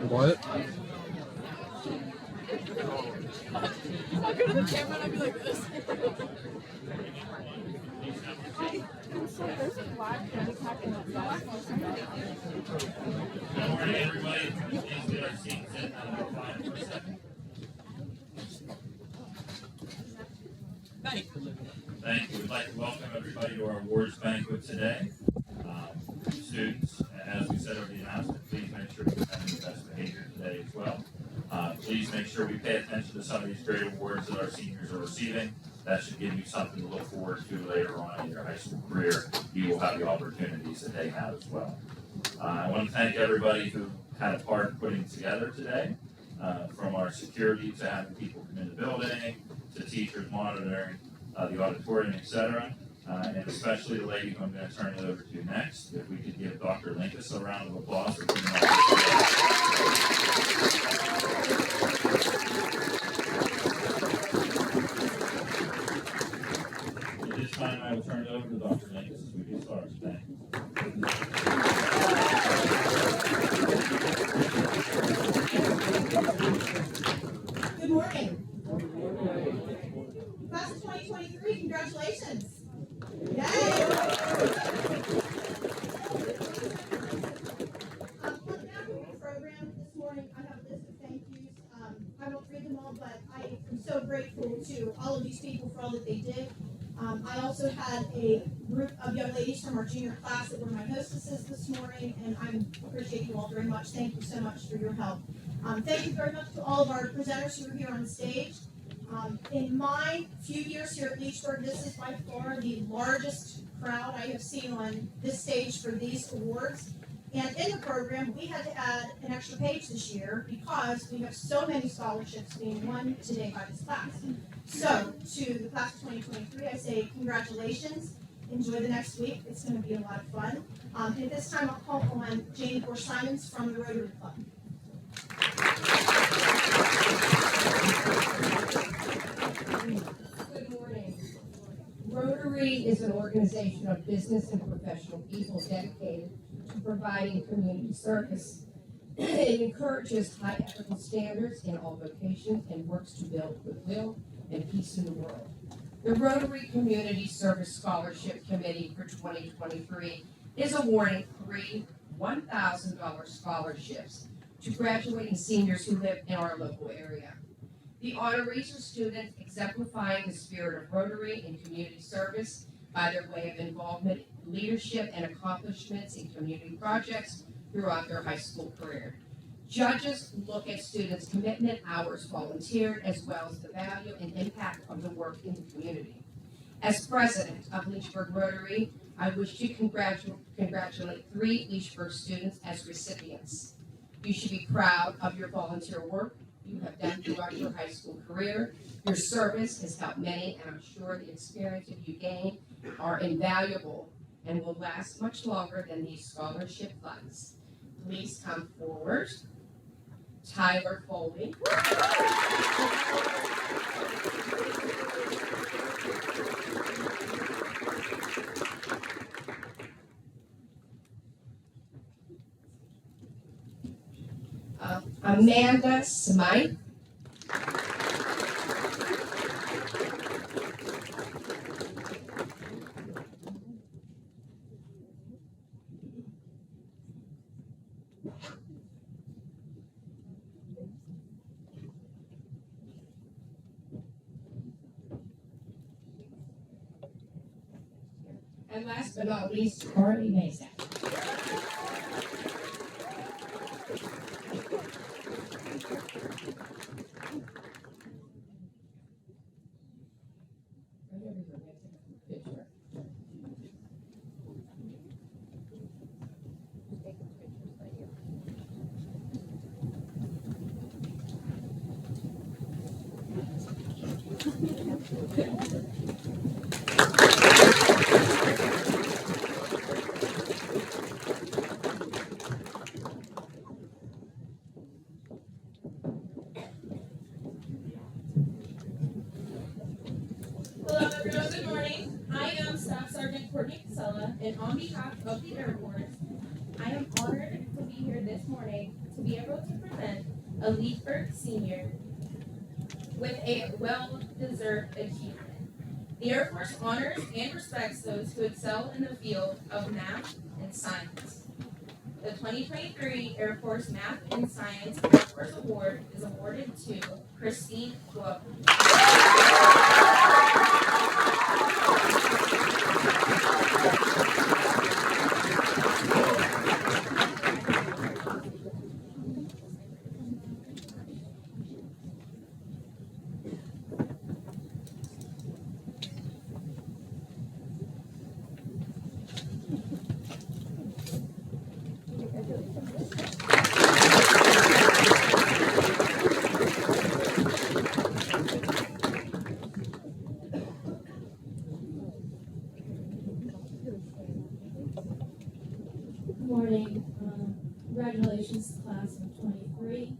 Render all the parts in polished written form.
What? I'll go to the camera and I'll be like this. There's a black candy pack in that box. Good morning, everybody. Please get our seats in about 5 for a second. Thank you. We'd like to welcome everybody to our awards banquet today. Students, as we said over the announcement, please make sure we have your best behavior today as well. Please make sure we pay attention to some of these great awards that our seniors are receiving. That should give you something to look forward to later on in your high school career. You will have the opportunities that they have as well. I want to thank everybody who had a part in putting together today, from our security to having people come in the building, to teachers monitoring the auditorium, etc. And especially the lady who I'm going to turn it over to next. If we could give Dr. Linkus a round of applause for putting that together. At this time, I will turn it over to Dr. Linkus as we get started. Thank you. Good morning. Class of 2023, congratulations. Yay! On behalf of the program this morning, I have a list of thank yous. I won't read them all, but I am so grateful to all of these people for all that they did. I also had a group of young ladies from our junior class that were my hostesses this morning, and I appreciate you all very much. Thank you so much for your help. Thank you very much to all of our presenters who are here on stage. In my few years here at Leechburg, this is by far the largest crowd I have seen on this stage for these awards. And in the program, we had to add an extra page this year because we have so many scholarships being won today by this class. So, to the class of 2023, I say congratulations. Enjoy the next week. It's going to be a lot of fun. And at this time, I'll call on Janie Bohr-Simons from the Rotary Club. Good morning. Rotary is an organization of business and professional people dedicated to providing community service. It encourages high ethical standards in all vocations and works to build goodwill and peace in the world. The Rotary Community Service Scholarship Committee for 2023 is awarding 3 $1,000 scholarships to graduating seniors who live in our local area. The honorees are students exemplifying the spirit of Rotary and community service by their way of involvement, leadership, and accomplishments in community projects throughout their high school career. Judges look at students' commitment, hours volunteered, as well as the value and impact of the work in the community. As president of Leechburg Rotary, I wish to congratulate 3 Leechburg students as recipients. You should be proud of your volunteer work you have done throughout your high school career. Your service has helped many, and I'm sure the experiences you gain are invaluable and will last much longer than these scholarship funds. Please come forward. Tyler Foley. Amanda Smythe. And last but not least, Carly Mazak. Hello everyone, good morning. I am Staff Sergeant Courtney Casella, and on behalf of the Air Force, I am honored to be here this morning to be able to present a Leesburg senior, with a well-deserved achievement. The Air Force honors and respects those who excel in the field of math and science. The 2023 Air Force Math and Science Air Force Award is awarded to Christine Kuo. Good morning. Congratulations, class of 23.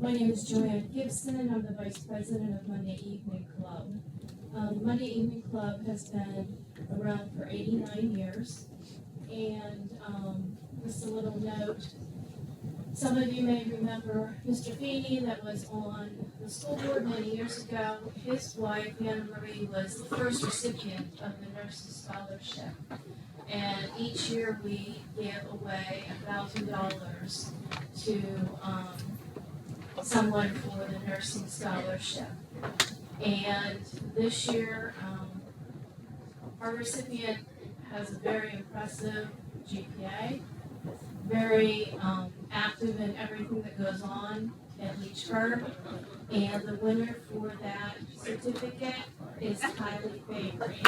My name is Joanne Gibson, and I'm the Vice President of Monday Evening Club. Monday Evening Club has been around for 89 years. And just a little note, some of you may remember Mr. Feeney that was on the school board many years ago. His wife, Anna Marie, was the first recipient of the Nurses Scholarship. And each year we give away $1,000 to someone for the nursing scholarship. And this year, our recipient has a very impressive GPA, very active in everything that goes on at Leechburg. And the winner for that certificate is Kylie Favory.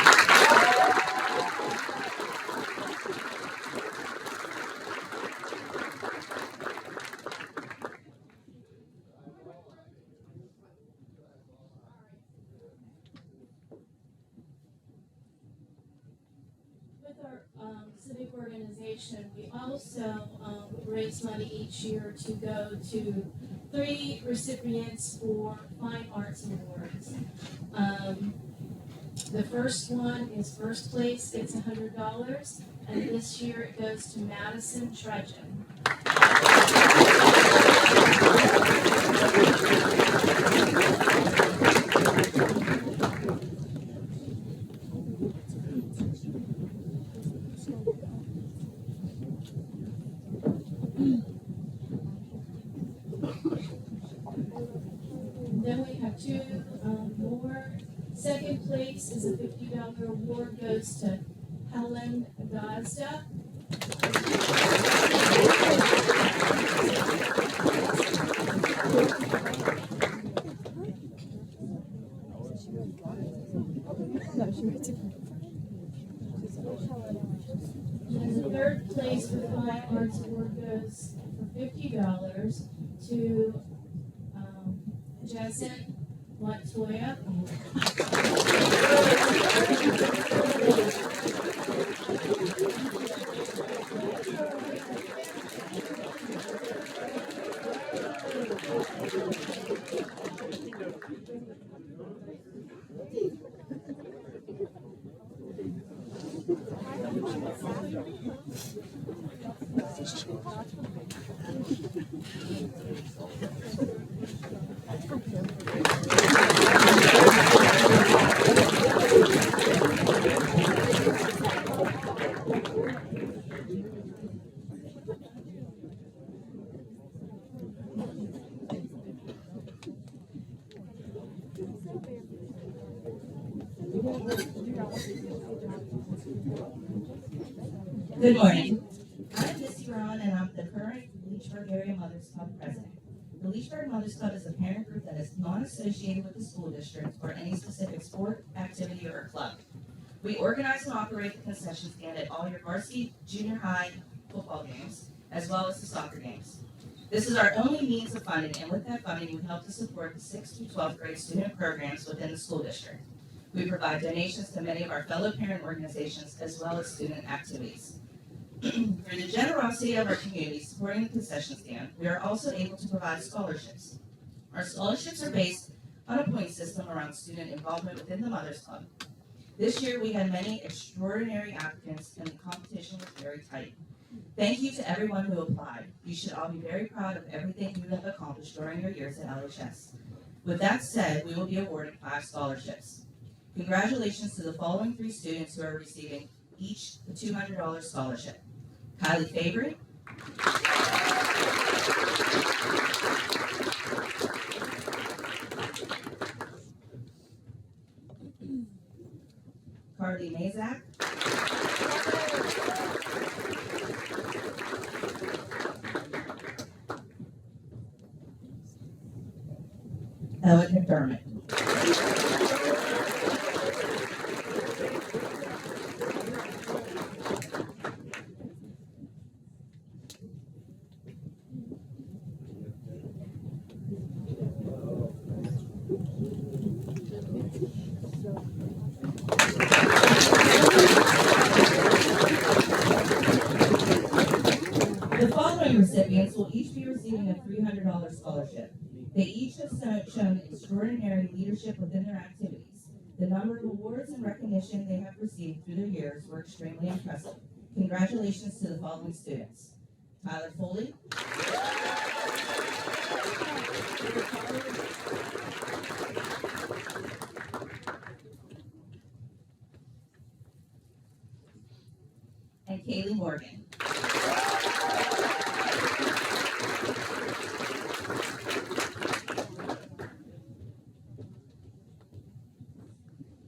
With our civic organization, we also raise money each year to go to 3 recipients for Fine Arts Awards. The first one is first place, it's $100, and this year it goes to Madison Trudgeon. Then we have 2 more. Second place is a $50 award, goes to Helen Gazda. And the third place for Fine Arts Award goes for $50 to Jason Montoya. Good morning. I'm Missy Ron, and I'm the current Leechburg Area Mothers Club president. The Leechburg Mothers Club is a parent group that is non-associated with the school district or any specific sport, activity, or club. We organize and operate the concession stand at all your varsity, junior high football games, as well as the soccer games. This is our only means of funding, and with that funding, we help to support the 6th through 12th grade student programs within the school district. We provide donations to many of our fellow parent organizations as well as student activities. Through the generosity of our community supporting the concession stand, we are also able to provide scholarships. Our scholarships are based on a point system around student involvement within the Mothers Club. This year, we had many extraordinary applicants and the competition was very tight. Thank you to everyone who applied. You should all be very proud of everything you have accomplished during your years at LHS. With that said, we will be awarding 5 scholarships. Congratulations to the following 3 students who are receiving each a $200 scholarship. Kylie Fabry, Carly Mazak, Ellen McDermott. The following recipients will each be receiving a $300 scholarship. They each have shown extraordinary leadership within their activities. The number of awards and recognition they have received through their years were extremely impressive. Congratulations to the following students: Tyler Foley, and Kaylee Morgan.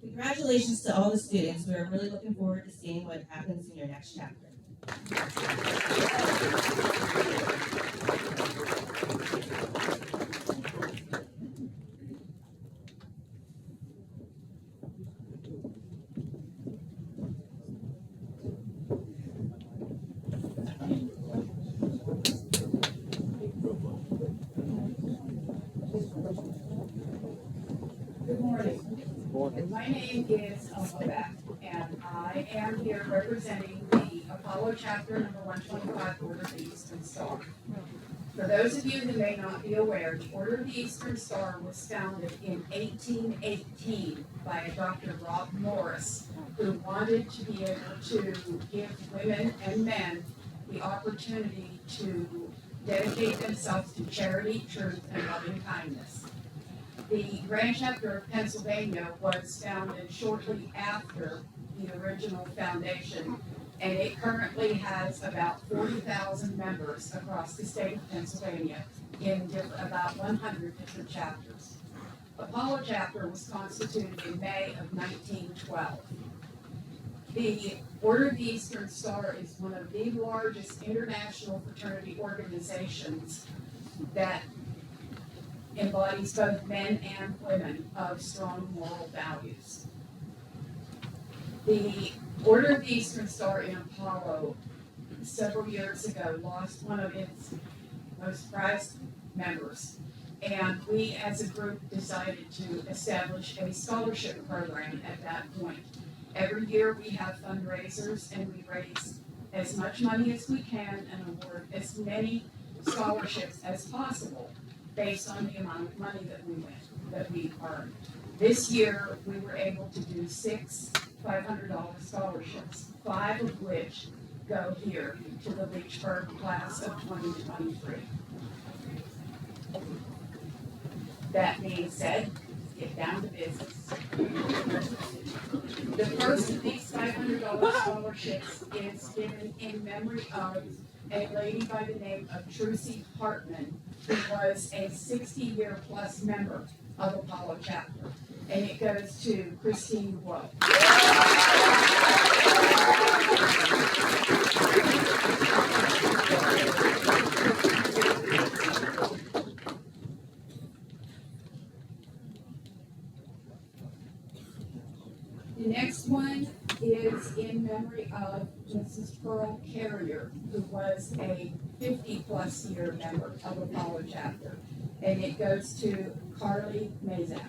Congratulations to all the students. We are really looking forward to seeing what happens in your next chapter. Good morning. My name is Elma Beck, and I am here representing the Apollo Chapter number 125 Order of the Eastern Star. For those of you who may not be aware, the Order of the Eastern Star was founded in 1818 by a Dr. Rob Morris, who wanted to be able to give women and men the opportunity to dedicate themselves to charity, truth, and loving kindness. The Grand Chapter of Pennsylvania was founded shortly after the original foundation, and it currently has about 40,000 members across the state of Pennsylvania in about 100 different chapters. Apollo Chapter was constituted in May of 1912. The Order of the Eastern Star is one of the largest international fraternity organizations that embodies both men and women of strong moral values. The Order of the Eastern Star in Apollo several years ago lost one of its most prized members, and we as a group decided to establish a scholarship program at that point. Every year we have fundraisers and we raise as much money as we can and award as many scholarships as possible based on the amount of money that we earned. This year, we were able to do 6 $500 scholarships, 5 of which go here to the Leechburg class of 2023. That being said, let's get down to business. The first of these $500 scholarships is given in memory of a lady by the name of Trucy Hartman, who was a 60-year-plus member of Apollo Chapter, and it goes to Christine Woe. The next one is in memory of Mrs. Pearl Carrier, who was a 50-plus year member of Apollo Chapter, and it goes to Carly Mazak.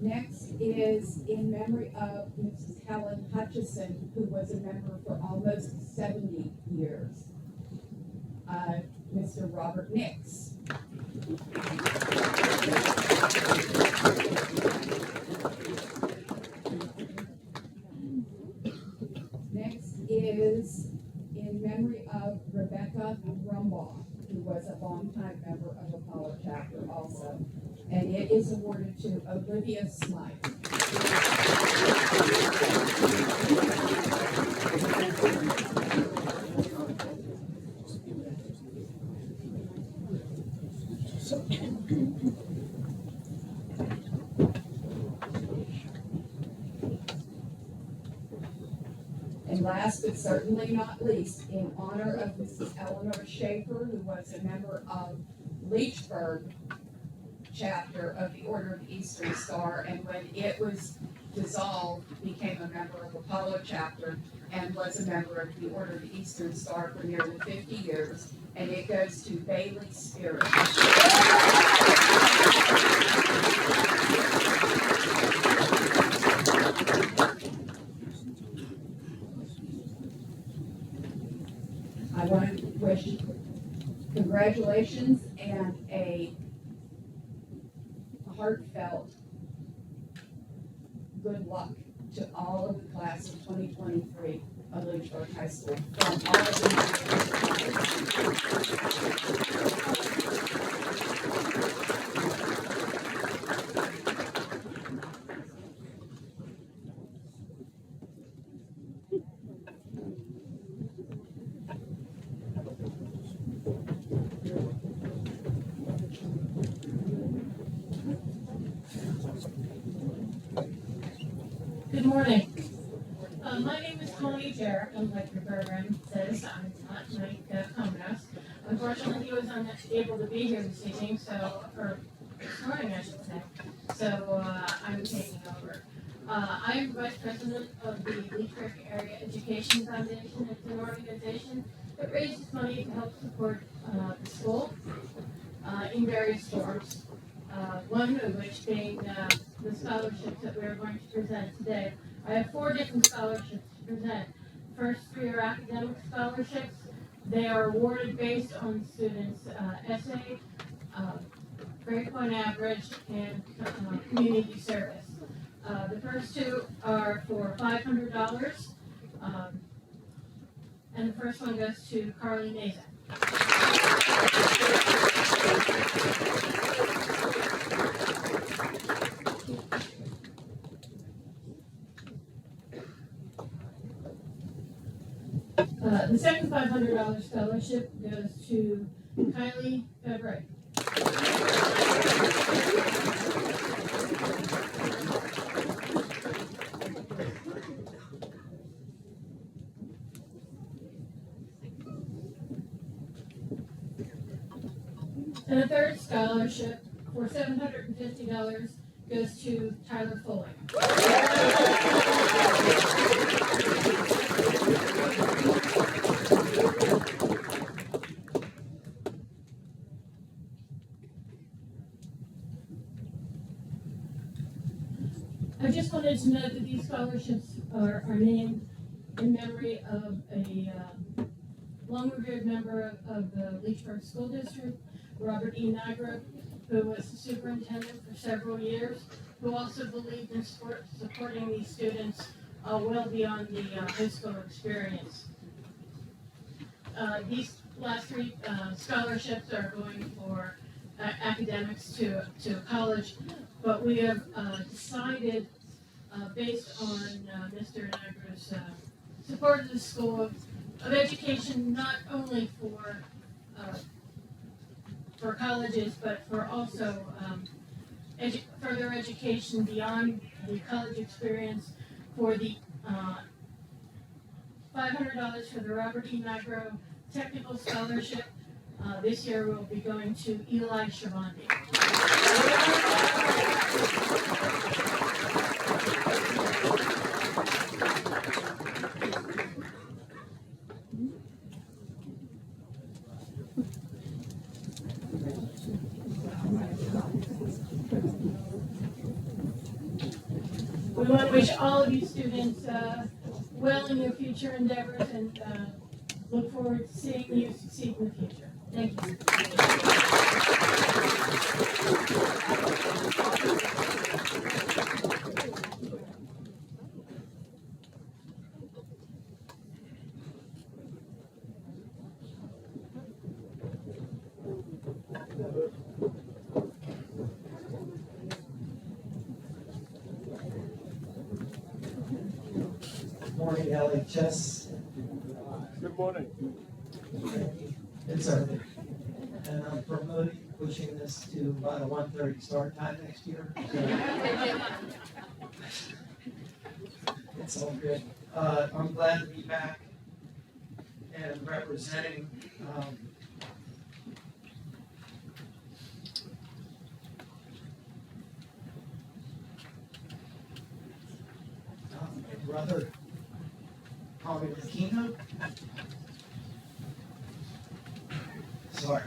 Next is in memory of Mrs. Helen Hutchison, who was a member for almost 70 years. Mr. Robert Nix. is awarded to Olivia Smythe. And last but certainly not least, in honor of Mrs. Eleanor Schaefer, who was a member of Leechburg chapter of the Order of the Eastern Star, and when it was dissolved, became a member of Apollo chapter and was a member of the Order of the Eastern Star for nearly 50 years, and it goes to Bailey Spirit. I want to wish congratulations and a heartfelt good luck to all of the class of 2023 of Leechburg High School from all of Good morning. My name is Tony Jarrett. I'm like the program says. I'm not Mike Comas. Unfortunately, he was unable to be here this evening, or this morning, I should say. So I'm taking over. I'm Vice President of the Leechburg Area Education Foundation. It's an organization that raises money to help support the school in various forms. One of which being the scholarships that we are going to present today. I have 4 different scholarships to present. First 3 are academic scholarships. They are awarded based on students' essay, grade point average, and community service. The first 2 are for $500, and the first one goes to Carly Nazak. The second $500 scholarship goes to Kylie Febray. And the third scholarship for $750 goes to Tyler Foley. I just wanted to note that these scholarships are named in memory of a long-revered member of the Leechburg School District, Robert E. Nigro, who was the superintendent for several years, who also believed in supporting these students well beyond the high school experience. These last 3 scholarships are going for academics to college, but we have decided, based on Mr. Nigro's support of the school of education, not only for colleges, but for also further education beyond the college experience, for the $500 for the Robert E. Nigro Technical Scholarship. This year will be going to Eli Shavandi. We want to wish all of you students well in your future endeavors, and look forward to seeing you succeed in the future. Thank you. morning, LHS. Good morning. It's early. And I'm promoting, pushing this to about a 1:30 start time next year. So it's all good. I'm glad to be back and representing my brother, Tommy Aquino. Sorry.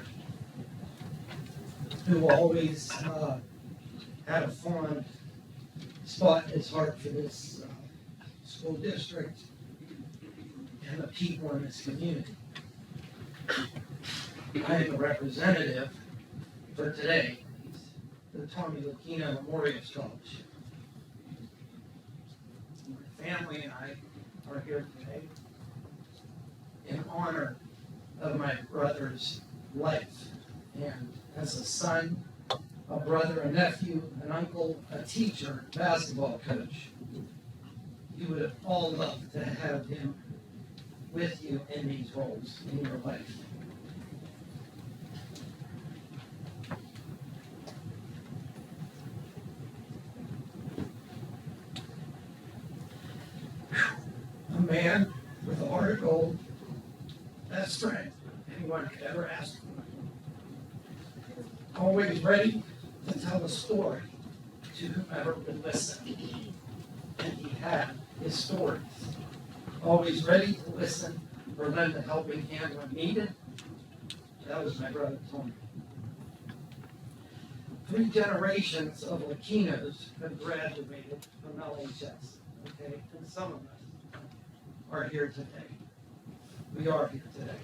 Who always had a fond spot in his heart for this school district and the people in this community. I am the representative for today, the Tommy Aquino Memorial Scholarship. My family and I are here today in honor of my brother's life. And as a son, a brother, a nephew, an uncle, a teacher, basketball coach, you would have all loved to have him with you in these roles in your life. A man with a heart of gold, best friend anyone could ever ask for. Always ready to tell a story to whomever would listen. And he had his stories. Always ready to listen or lend a helping hand when needed. That was my brother Tony. 3 generations of Laquinos have graduated from LHS. Okay, and some of us are here today. We are here today.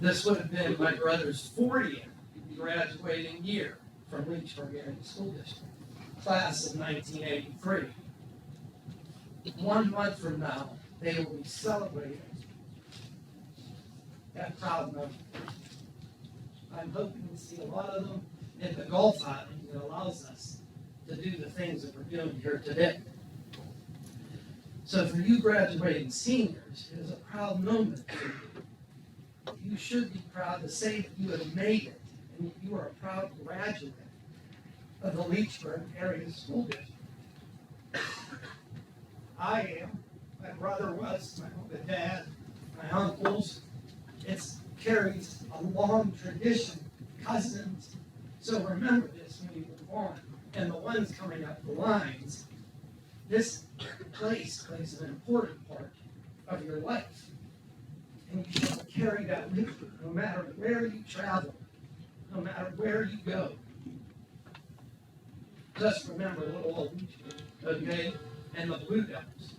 This would have been my brother's 40th graduating year from Leechburg Area School District, class of 1983. 1 month from now, they will be celebrating that proud moment. I'm hoping to see a lot of them in the golf island that allows us to do the things that we're doing here today. So for you graduating seniors, it is a proud moment for you. You should be proud to say that you have made it and that you are a proud graduate of the Leechburg Area School District. I am, my brother was, my dad, my uncles. It carries a long tradition, cousins. So remember this when you move on. And the ones coming up the lines, this place plays an important part of your life. And you should carry that with you, no matter where you travel, no matter where you go. Just remember little old Leechburg, okay? And the Blue Devils.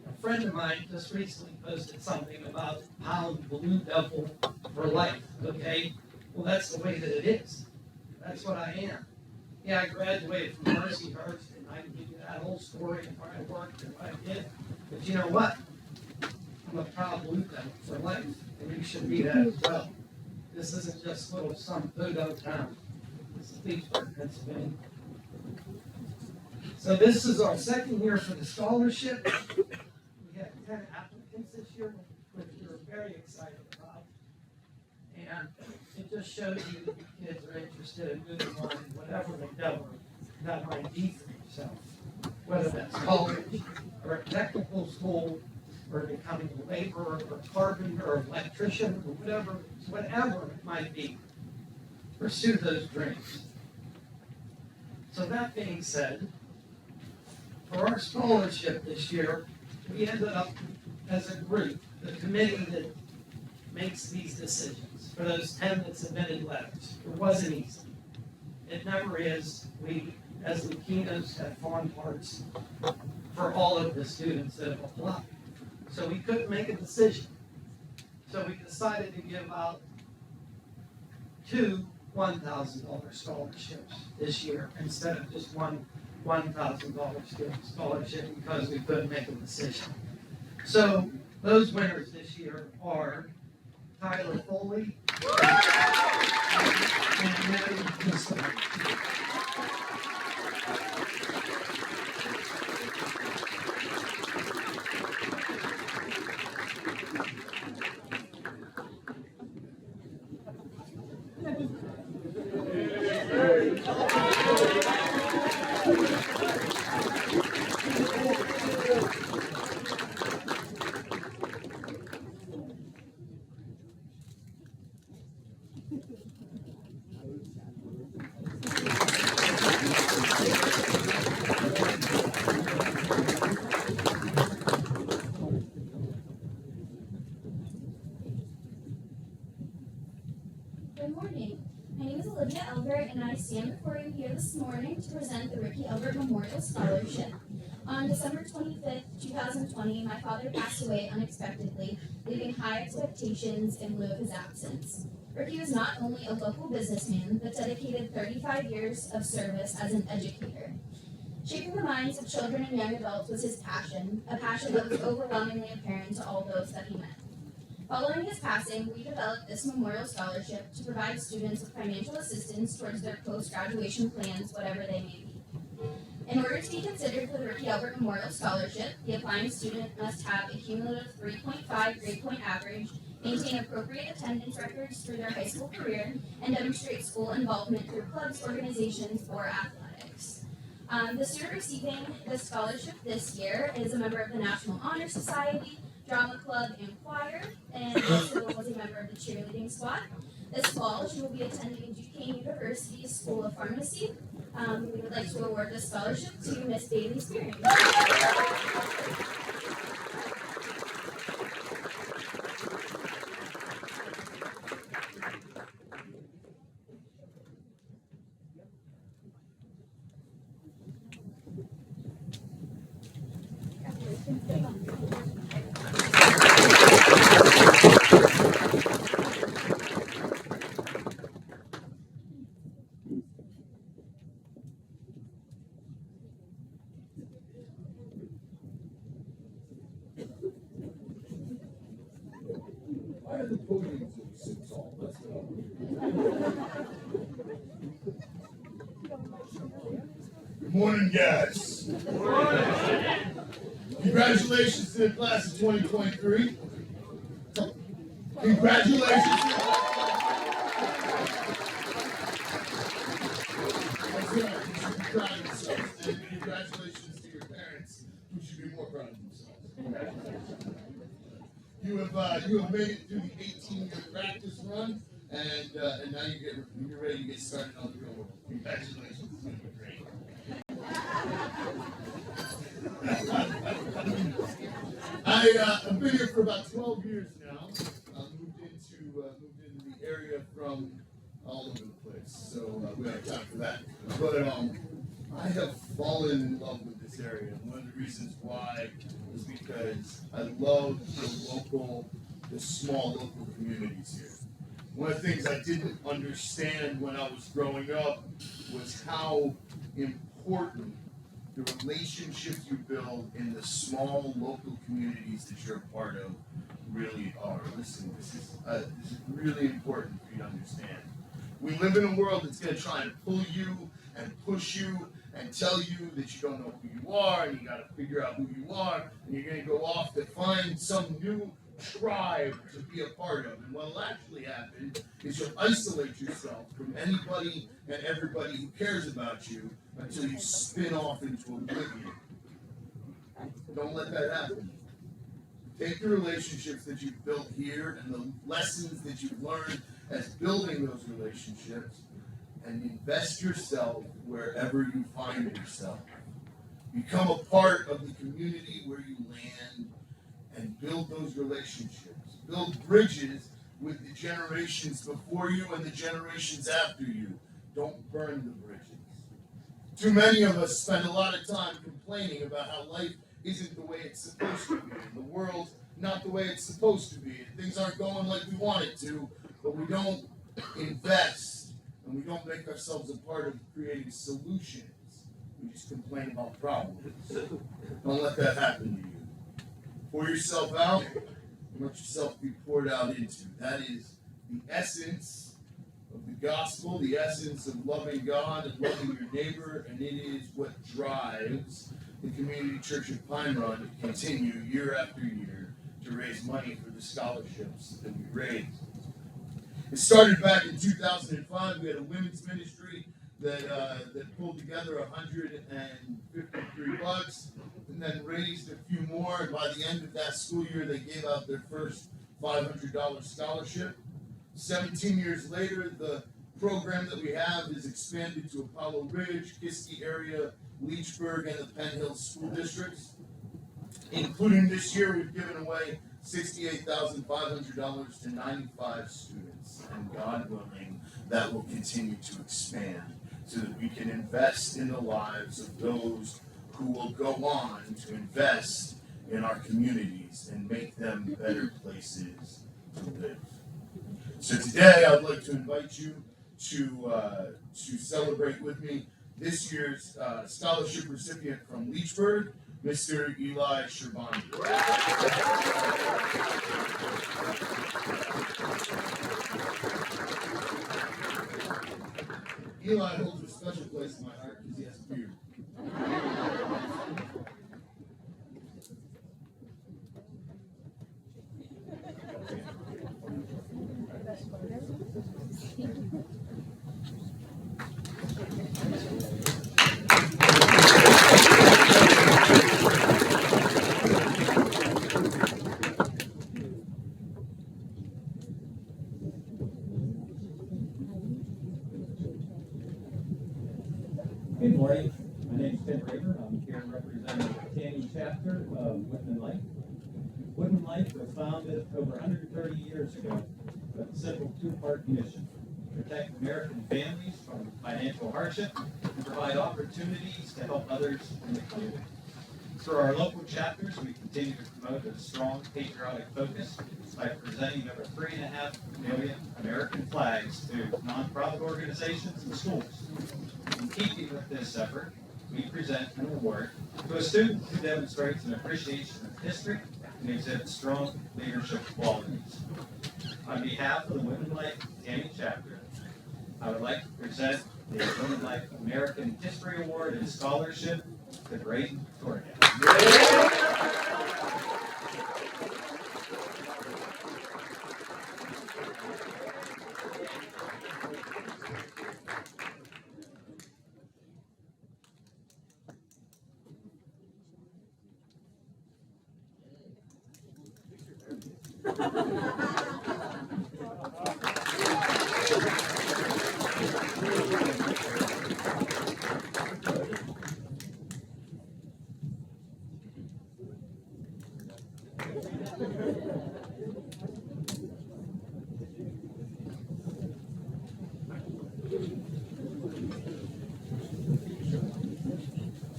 A friend of mine just recently posted something about Pound Blue Devil for life, okay? Well, that's the way that it is. That's what I am. Yeah, I graduated from Mercyhurst, and I can give you that whole story of where I worked and what I did. But you know what? I'm a proud Blue Devil for life, and you should be that as well. This isn't just little some pseudo town. This is Leechburg, Pennsylvania. So this is our second year for the scholarship. We had 10 applicants this year, which we're very excited about. And it just shows you that the kids are interested in moving on in whatever endeavor that might be for yourself. Whether that's college, or a technical school, or becoming a laborer, or carpenter, or electrician, or whatever it might be. Pursue those dreams. So that being said, for our scholarship this year, we ended up as a group, the committee that makes these decisions, for those 10 that submitted letters. It wasn't easy. It never is. We, as Laquinos, have fond hearts for all of the students that have applied. So we couldn't make a decision. So we decided to give out 2 $1,000 scholarships this year instead of just one $1,000 scholarship because we couldn't make a decision. So those winners this year are Tyler Foley and Mary Gissler. stand before you here this morning to present the Ricky Albert Memorial Scholarship. On December 25th, 2020, my father passed away unexpectedly, leaving high expectations in lieu of his absence. Ricky was not only a local businessman, but dedicated 35 years of service as an educator. Shaping the minds of children and young adults was his passion, a passion that was overwhelmingly apparent to all those that he met. Following his passing, we developed this memorial scholarship to provide students with financial assistance towards their post-graduation plans, whatever they may be. In order to be considered for the Ricky Albert Memorial Scholarship, the applying student must have a cumulative 3.5 grade point average, maintain appropriate attendance records through their high school career, and demonstrate school involvement through clubs, organizations, or athletics. The student receiving the scholarship this year is a member of the National Honor Society, Drama Club, and Choir, and also was a member of the cheerleading squad. This fall, she will be attending Duquesne University's School of Pharmacy. We would like to award this scholarship to Miss Bailey Spearing. Why are the podiums so tall? Let's go. Good morning, guys. Good morning. Congratulations to the class of 2023. Congratulations. That's right. You should be proud of yourselves. And congratulations to your parents, who should be more proud of themselves. Congratulations. You have made it through the 18-year practice run, and now you're ready to get started on the real world. Congratulations. It's going to be great. I've been here for about 12 years now. Moved into the area from all over the place, so we don't have time for that. But I have fallen in love with this area, and one of the reasons why is because I love the small local communities here. One of the things I didn't understand when I was growing up was how important the relationships you build in the small local communities that you're a part of really are. Listen, this is really important for you to understand. We live in a world that's going to try and pull you and push you and tell you that you don't know who you are, and you got to figure out who you are, and you're going to go off to find some new tribe to be a part of. And what will actually happen is you'll isolate yourself from anybody and everybody who cares about you until you spin off into oblivion. Don't let that happen. Take the relationships that you've built here and the lessons that you've learned as building those relationships, and invest yourself wherever you find yourself. Become a part of the community where you land and build those relationships. Build bridges with the generations before you and the generations after you. Don't burn the bridges. Too many of us spend a lot of time complaining about how life isn't the way it's supposed to be. The world's not the way it's supposed to be. And things aren't going like we want it to, but we don't invest. And we don't make ourselves a part of creating solutions. We just complain about problems. Don't let that happen to you. Pour yourself out and let yourself be poured out into. That is the essence of the gospel, the essence of loving God and loving your neighbor, and it is what drives the Community Church of Pine Run to continue year after year to raise money for the scholarships that we raise. It started back in 2005. We had a women's ministry that pulled together $153 and then raised a few more. And by the end of that school year, they gave out their first $500 scholarship. 17 years later, the program that we have is expanded to Apollo Ridge, Kiski area, Leechburg, and the Penn Hills school districts. Including this year, we've given away $68,500 to 95 students, and God willing, that will continue to expand. so that we can invest in the lives of those who will go on to invest in our communities and make them better places to live. So today I'd like to invite you to celebrate with me this year's scholarship recipient from Leechburg, Mr. Eli Sherbani. Eli holds a special place in my heart because he has a beard. Good morning. My name is Tim Raver. I'm here representing the Taney chapter of Whitman Life. Whitman Life was founded over 130 years ago with a simple two-part mission: protect American families from financial hardship and provide opportunities to help others in the community. Through our local chapters, we continue to promote a strong patriotic focus by presenting over 3.5 million American flags to nonprofit organizations and schools. In keeping with this effort, we present an award to a student who demonstrates an appreciation of history and exhibits strong leadership qualities. On behalf of the Women Life Taney chapter, I would like to present the Women Life American History Award and Scholarship to Braden Torgan.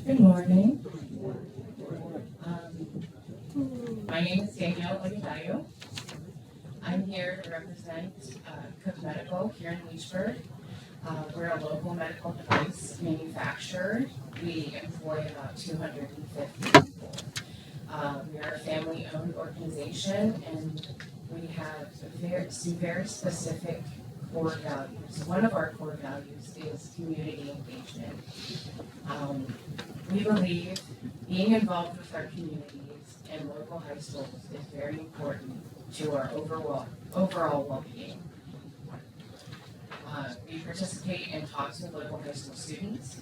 Good morning. My name is Danielle Olivayo. I'm here to represent Cook Medical here in Leechburg. We're a local medical device manufacturer. We employ about 250 people. We are a family-owned organization, and we have some very specific core values. One of our core values is community engagement. We believe being involved with our communities and local high schools is very important to our overall well-being. We participate in talks with local high school students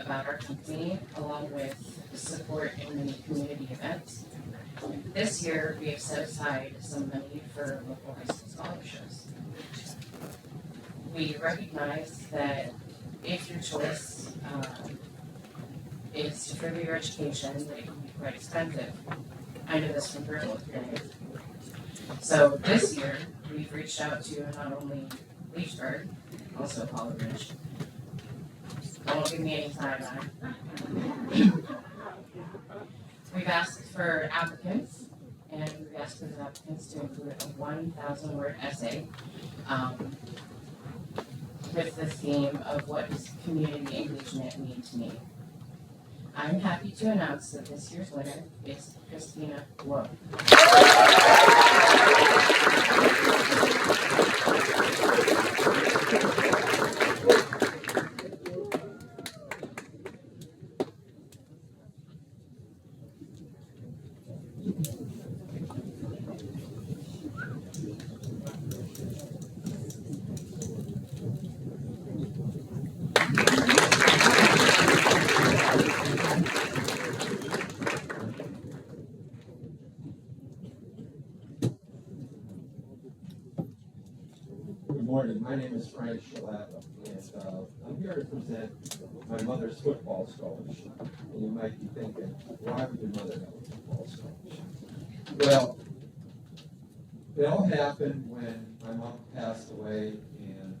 about our company, along with support in many community events. This year, we have set aside some money for local high school scholarships. We recognize that if your choice is to further your education, that it can be quite expensive. I know this from personal experience. So this year, we've reached out to not only Leechburg, also Hollow Ridge. Don't give me any side eye. We've asked for applicants, and we've asked for the applicants to include a 1,000-word essay with the theme of what does community engagement mean to me. I'm happy to announce that this year's winner is Christina Lowe. Good morning. My name is Frank Shalapa, and I'm here to present my mother's football scholarship. And you might be thinking, why would your mother have a football scholarship? Well, it all happened when my mom passed away, and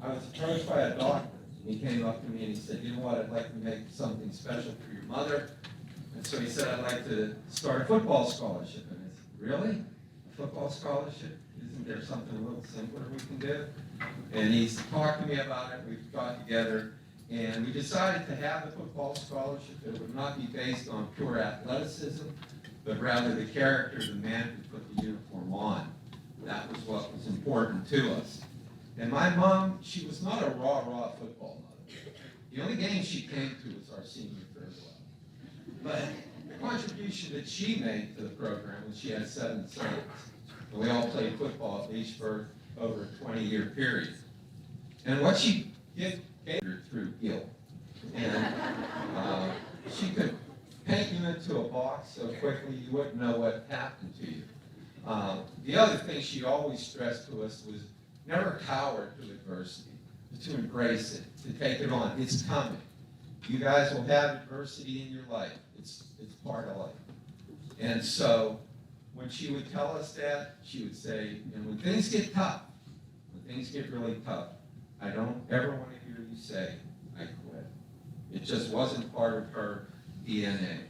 I was approached by a doctor. He came up to me and he said, you know what, I'd like to make something special for your mother. And so he said, I'd like to start a football scholarship. And I said, really? A football scholarship? Isn't there something a little simpler we can do? And he's talked to me about it. We've got together and we decided to have the football scholarship. It would not be based on pure athleticism, but rather the character of the man who put the uniform on. That was what was important to us. And my mom, she was not a raw football mother. The only game she came to was our senior farewell. But the contribution that she made to the program was she had 7 sons. And we all played football at Leechburg over a 20-year period. And what she gave her through guilt. And she could paint you into a box so quickly you wouldn't know what happened to you. The other thing she always stressed to us was never cower to adversity, but to embrace it, to take it on. It's coming. You guys will have adversity in your life. It's part of life. And so when she would tell us that, she would say, and when things get tough, when things get really tough, I don't ever want to hear you say, I quit. It just wasn't part of her DNA.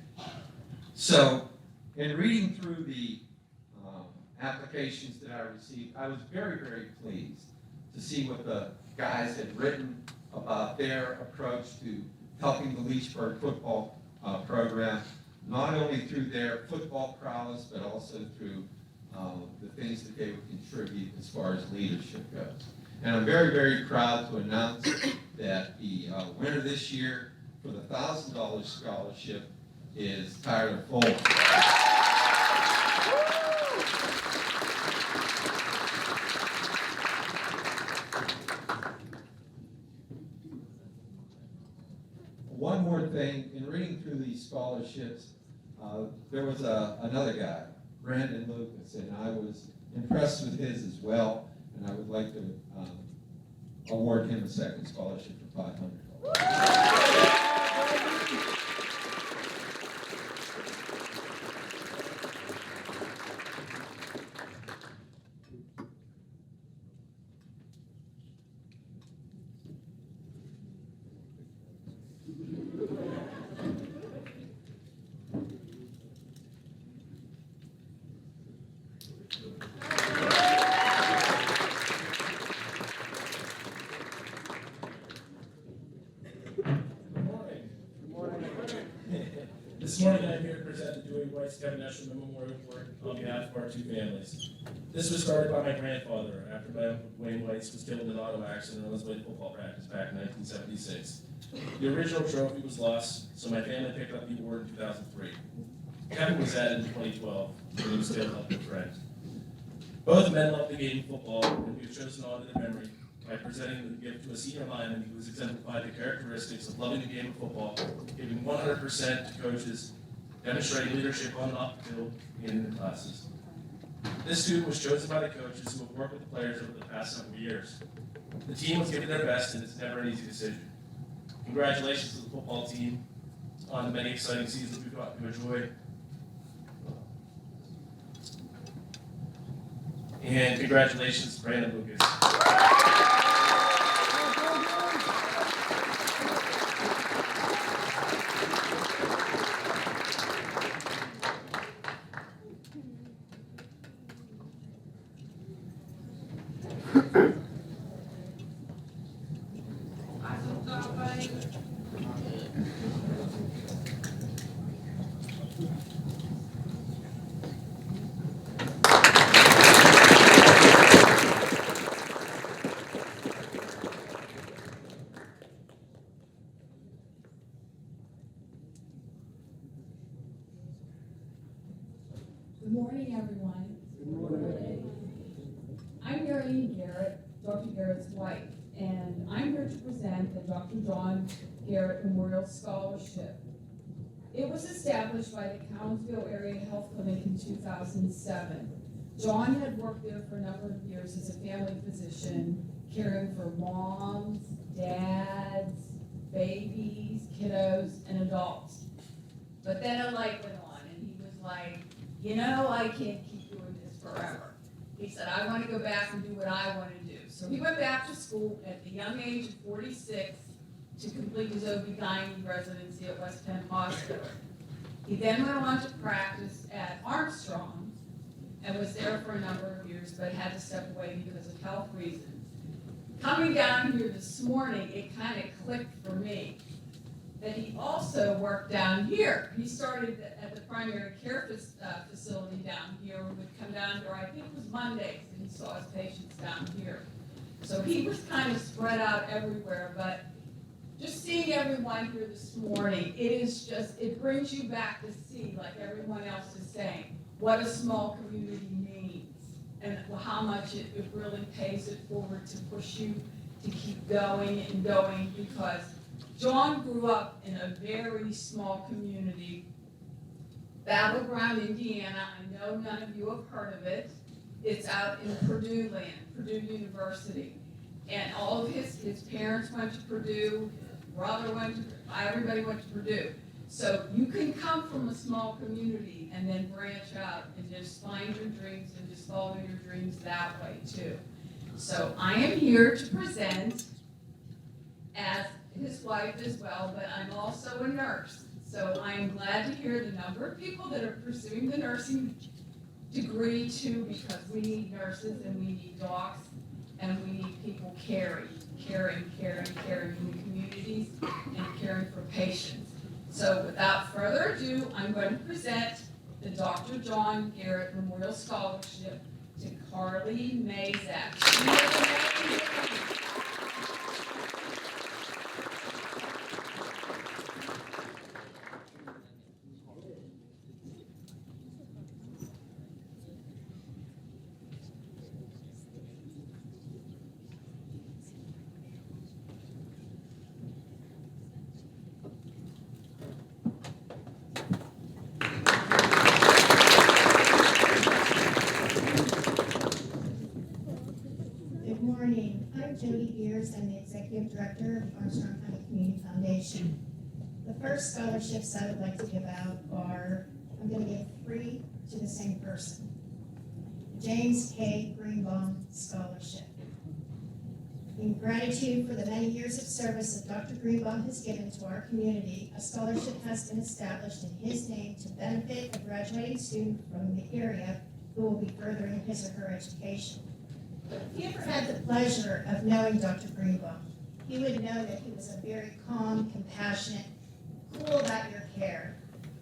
So in reading through the applications that I received, I was very, very pleased to see what the guys had written about their approach to helping the Leechburg football program, not only through their football prowess, but also through the things that they would contribute as far as leadership goes. And I'm very, very proud to announce that the winner this year for the $1,000 scholarship is Tyler Fuller. One more thing, in reading through these scholarships, there was another guy, Brandon Lucas, and I was impressed with his as well, and I would like to award him a second scholarship for $500. This morning I'm here to present the Dewey White Scout National Memorial Award on behalf of our 2 families. This was started by my grandfather after my uncle Wayne White was killed in an auto accident on his way to football practice back in 1976. The original trophy was lost, so my family picked up the award in 2003. Kevin was added in 2012 when he was killed helping a friend. Both men loved the game of football, and we have chosen to honor their memory by presenting the gift to a senior lineman who has exemplified the characteristics of loving the game of football, giving 100% to coaches, demonstrating leadership on and off the field and in the classes. This student was chosen by the coaches who have worked with the players over the past several years. The team was giving their best, and it's never an easy decision. Congratulations to the football team on the many exciting seasons we've got to enjoy. And congratulations to Brandon Lucas. Good morning, everyone. Good morning. I'm Darlene Garrett, Dr. Garrett's wife, and I'm here to present the Dr. John Garrett Memorial Scholarship. It was established by the Collinsville Area Health Clinic in 2007. John had worked there for a number of years as a family physician, caring for moms, dads, babies, kiddos, and adults. But then a light went on, and he was like, you know, I can't keep doing this forever. He said, I want to go back and do what I want to do. So he went back to school at the young age of 46 to complete his OB/GYN residency at West Penn Hospital. He then went on to practice at Armstrong and was there for a number of years, but had to step away because of health reasons. Coming down here this morning, it kind of clicked for me that he also worked down here. He started at the primary care facility down here, and would come down here, I think it was Mondays, and he saw his patients down here. So he was kind of spread out everywhere, but just seeing everyone here this morning, it brings you back to see, like everyone else is saying, what a small community means, and how much it really pays it forward to push you to keep going and going, because John grew up in a very small community, Battleground, Indiana. I know none of you have heard of it. It's out in Purdue land, Purdue University. And all of his parents went to Purdue, his brother went to, everybody went to Purdue. So you can come from a small community and then branch out and just find your dreams and just follow your dreams that way too. So I am here to present as his wife as well, but I'm also a nurse. So I am glad to hear the number of people that are pursuing the nursing degree too, because we need nurses and we need docs and we need people caring in the communities and caring for patients. So without further ado, I'm going to present the Dr. John Garrett Memorial Scholarship to Carly Mazak. She is amazing. Good morning. I'm Jody Beers. I'm the Executive Director of Armstrong County Community Foundation. The first scholarships I would like to give out are, I'm going to give 3 to the same person. James K. Greenbaum Scholarship. In gratitude for the many years of service that Dr. Greenbaum has given to our community, a scholarship has been established in his name to benefit a graduating student from the area who will be furthering his or her education. If you ever had the pleasure of knowing Dr. Greenbaum, you would know that he was a very calm, compassionate, cool about your care,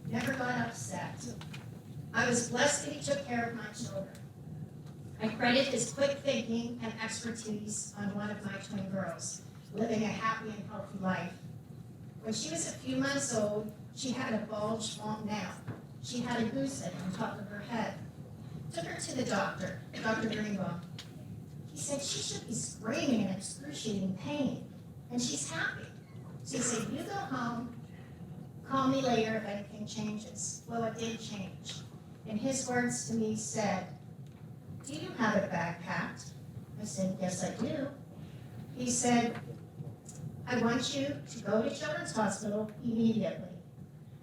never got upset. I was blessed that he took care of my children. I credit his quick thinking and expertise on one of my twin girls, living a happy and healthy life. When she was a few months old, she had a bulge formed out. She had a goose egg on top of her head. Took her to the doctor, Dr. Greenbaum. He said she should be screaming in excruciating pain, and she's happy. So he said, you go home, call me later if anything changes. Well, it did change. And his words to me said, do you have a bag packed? I said, yes, I do. He said, I want you to go to Children's Hospital immediately.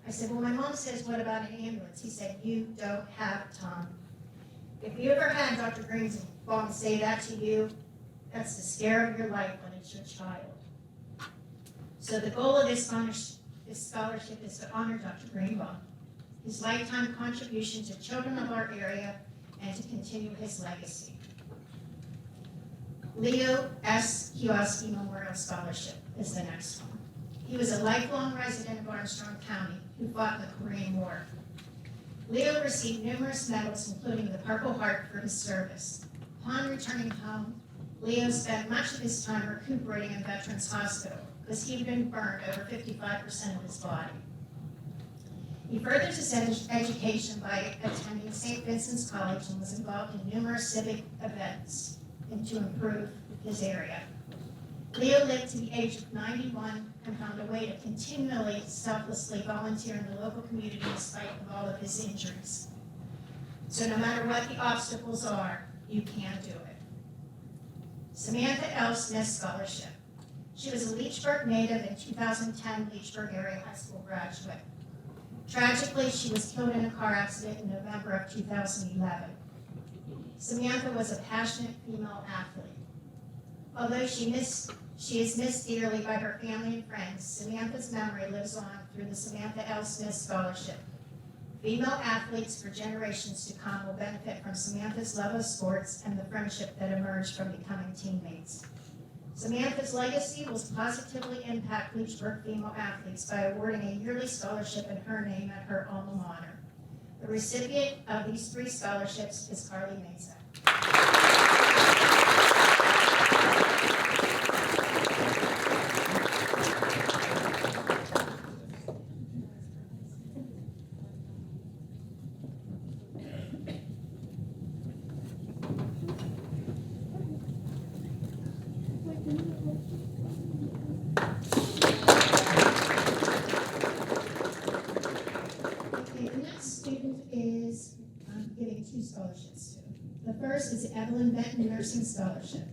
I said, well, my mom says, what about an ambulance? He said, you don't have time. If you ever had Dr. Greenbaum say that to you, that's the scare of your life when it's your child. So the goal of this scholarship is to honor Dr. Greenbaum, his lifetime contribution to children of our area, and to continue his legacy. Leo S. Kioski Memorial Scholarship is the next one. He was a lifelong resident of Armstrong County who fought in the Korean War. Leo received numerous medals, including the Purple Heart for his service. Upon returning home, Leo spent much of his time recuperating in Veterans Hospital because he had been burned over 55% of his body. He furthered his education by attending St. Vincent's College and was involved in numerous civic events to improve his area. Leo lived to the age of 91 and found a way to continually, selflessly volunteer in the local community in spite of all of his injuries. So no matter what the obstacles are, you can do it. Samantha L. Smith Scholarship. She was a Leechburg native and 2010 Leechburg area high school graduate. Tragically, she was killed in a car accident in November of 2011. Samantha was a passionate female athlete. Although she is missed dearly by her family and friends, Samantha's memory lives on through the Samantha L. Smith Scholarship. Female athletes for generations to come will benefit from Samantha's love of sports and the friendship that emerged from becoming teammates. Samantha's legacy will positively impact Leechburg female athletes by awarding a yearly scholarship in her name at her alma mater. The recipient of these 3 scholarships is Carly Mesa. Okay, the next student is giving 2 scholarships to. The first is the Evelyn Benton Nursing Scholarship.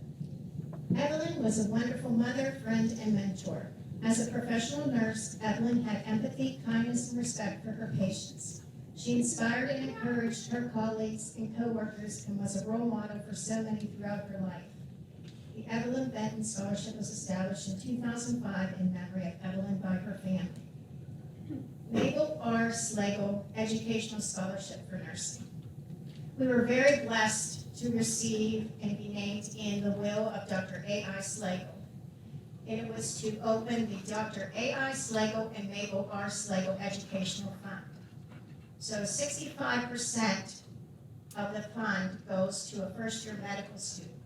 Evelyn was a wonderful mother, friend, and mentor. As a professional nurse, Evelyn had empathy, kindness, and respect for her patients. She inspired and encouraged her colleagues and coworkers and was a role model for so many throughout her life. The Evelyn Benton Scholarship was established in 2005 in memory of Evelyn by her family. Mabel R. Slagle Educational Scholarship for Nursing. We were very blessed to receive and be named in the will of Dr. A.I. Slagle. And it was to open the Dr. A.I. Slagle and Mabel R. Slagle Educational Fund. So 65% of the fund goes to a first-year medical student.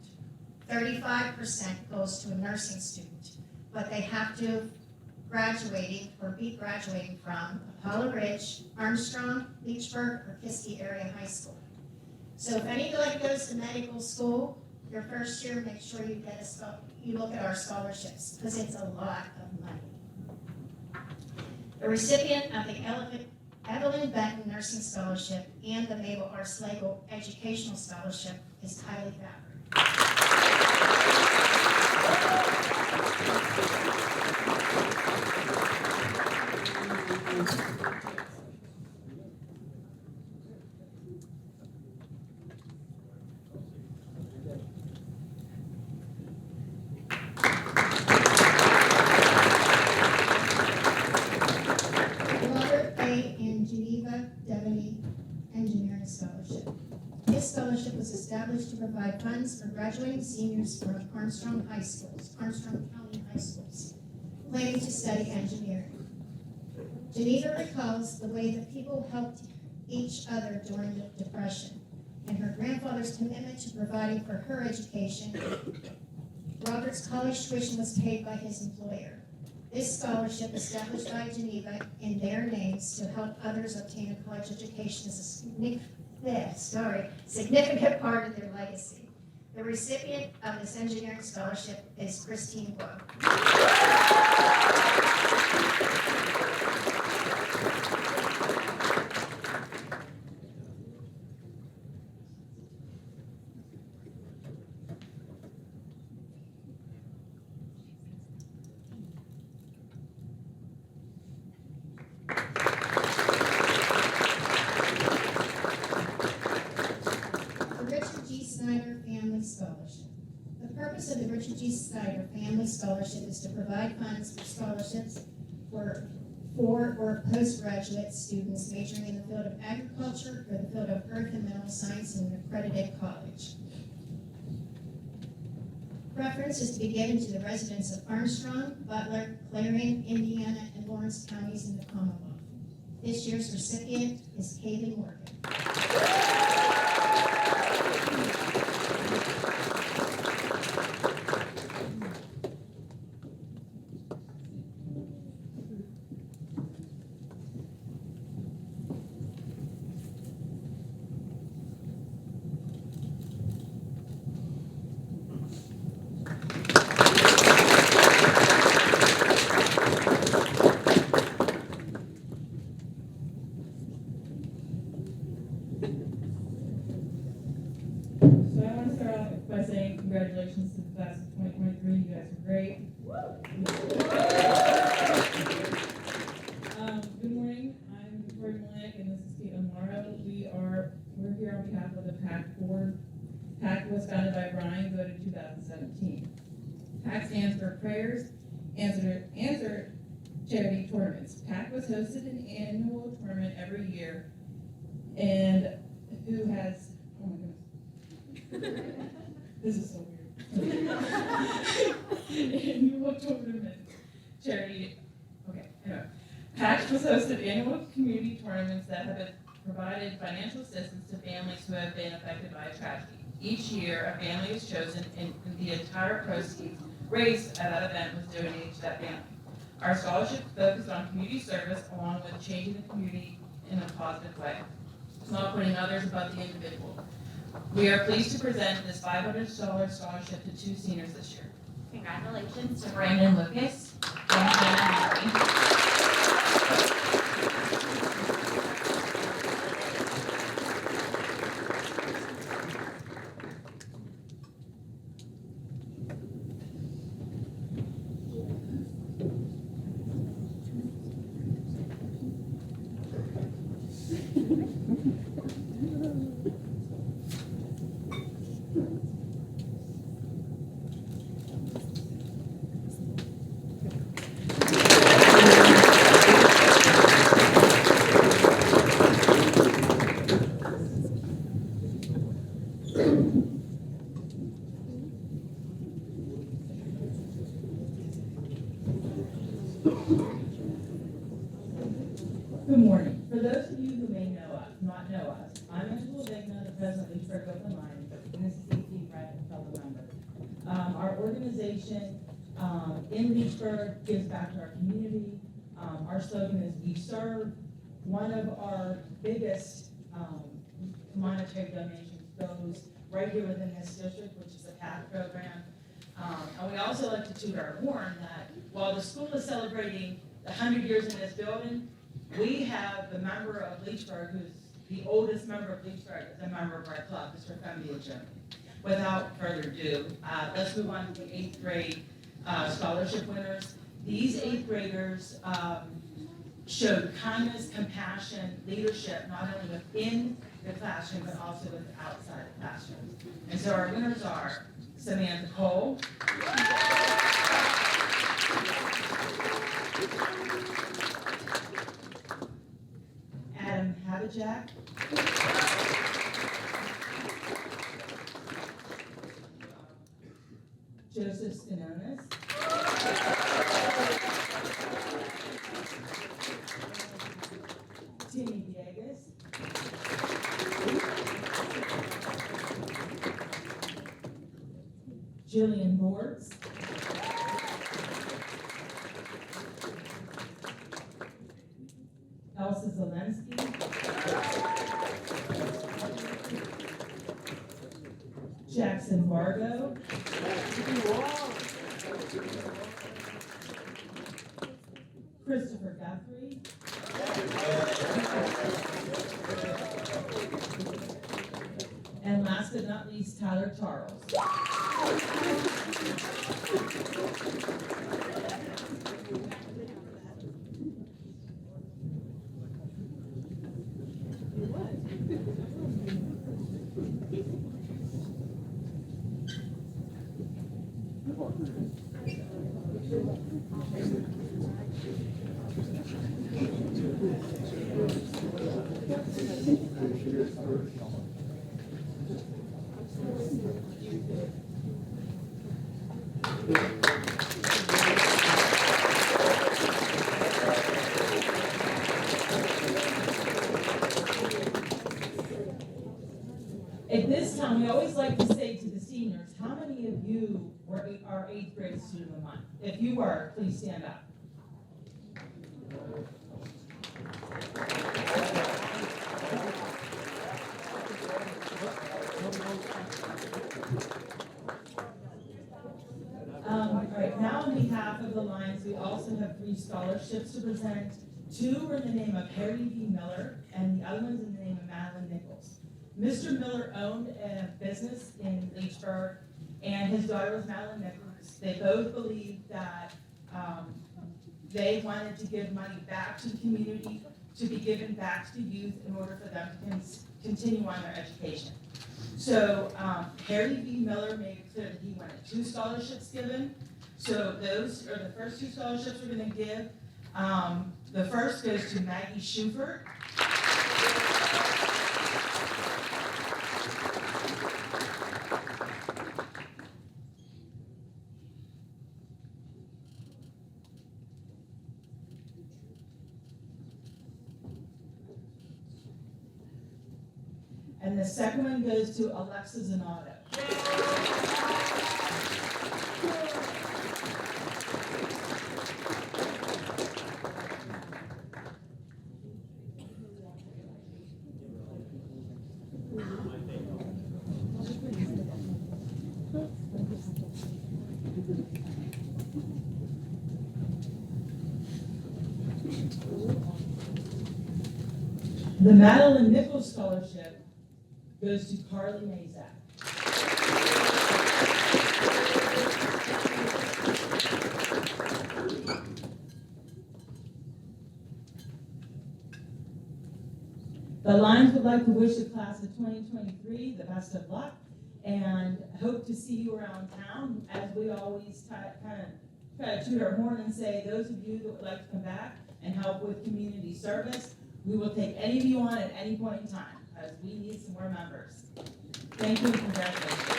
35% goes to a nursing student, but they have to be graduating from Apollo Ridge, Armstrong, Leechburg, or Kiski area high school. So if anybody goes to medical school, your first year, make sure you look at our scholarships, because it's a lot of money. The recipient of the Evelyn Benton Nursing Scholarship and the Mabel R. Slagle Educational Scholarship is Kylie Fabry. Robert A. and Geneva Devaney Engineering Scholarship. This scholarship was established to provide funds for graduating seniors from Armstrong County High Schools, planning to study engineering. Geneva recalls the way that people helped each other during the Depression and her grandfather's commitment to providing for her education. Robert's college tuition was paid by his employer. This scholarship, established by Geneva in their names to help others obtain a college education, is a significant part of their legacy. The recipient of this engineering scholarship is Christine Blow. Scholarship. The purpose of the Richard G. Snyder Family Scholarship is to provide funds for scholarships for or postgraduate students majoring in the field of agriculture or the field of earth and mineral science in an accredited college. Preference is to be given to the residents of Armstrong, Butler, Clarion, Indiana, and Lawrence counties in the Commonwealth. This year's recipient is Kaylee Morgan. ago to 2017. PAC stands for Prayers Answer Charity Tournaments. PAC was hosted an annual tournament every year, and who has, oh my goodness, this is so weird. Annual tournament charity, okay, anyway. PAC was hosted annual community tournaments that have provided financial assistance to families who have been affected by a tragedy. Each year, a family is chosen and the entire proceeds raised at that event was donated to that family. Our scholarship focused on community service along with changing the community in a positive way. It's not putting others above the individual. We are pleased to present this $500 scholarship to 2 seniors this year. Congratulations to Brandon Lucas and Hannah Henry. Good morning. For those of you who may not know us, I'm Angela Vigna, the president of Leechburg Open Line, and this is Steve Wright, a fellow member. Our organization in Leechburg gives back to our community. Our slogan is "We Serve." One of our biggest monetary donations goes right here within this district, which is the PAC program. And we also like to toot our horn that while the school is celebrating the 100 years in this building, we have the member of Leechburg, who's the oldest member of Leechburg, as a member of our club, Mr. Femia Jones. Without further ado, let's move on to the 8th grade scholarship winners. These 8th graders showed kindness, compassion, leadership, not only within the classroom, but also with outside the classroom. And so our winners are Samantha Cole, Adam Habijak, Joseph Stenonis, Timmy Viegas, Jillian Bortz, Elsa Zelensky, Jackson Vargo, Christopher Guthrie, and last but not least, Tyler Charles. At this time, we always like to say to the seniors, how many of you were our 8th grade student of the month? If you were, please stand up. All right, now on behalf of the Lions, we also have 3 scholarships to present. 2 are in the name of Harry V. Miller, and the other one's in the name of Madeline Nichols. Mr. Miller owned a business in Leechburg, and his daughter was Madeline Nichols. They both believed that they wanted to give money back to the community, to be given back to youth in order for them to continue on their education. So Harry B. Miller made it clear that he wanted 2 scholarships given. So those are the first 2 scholarships we're going to give. The first goes to Maggie Schufert. And the second one goes to Alexa Zanotto. The Madeline Nichols Scholarship goes to Carly Mazak. The Lions would like to wish the class of 2023 the best of luck and hope to see you around town, as we always try to toot our horn and say, those of you that would like to come back and help with community service, we will take any of you on at any point in time, because we need some more members. Thank you and congratulations.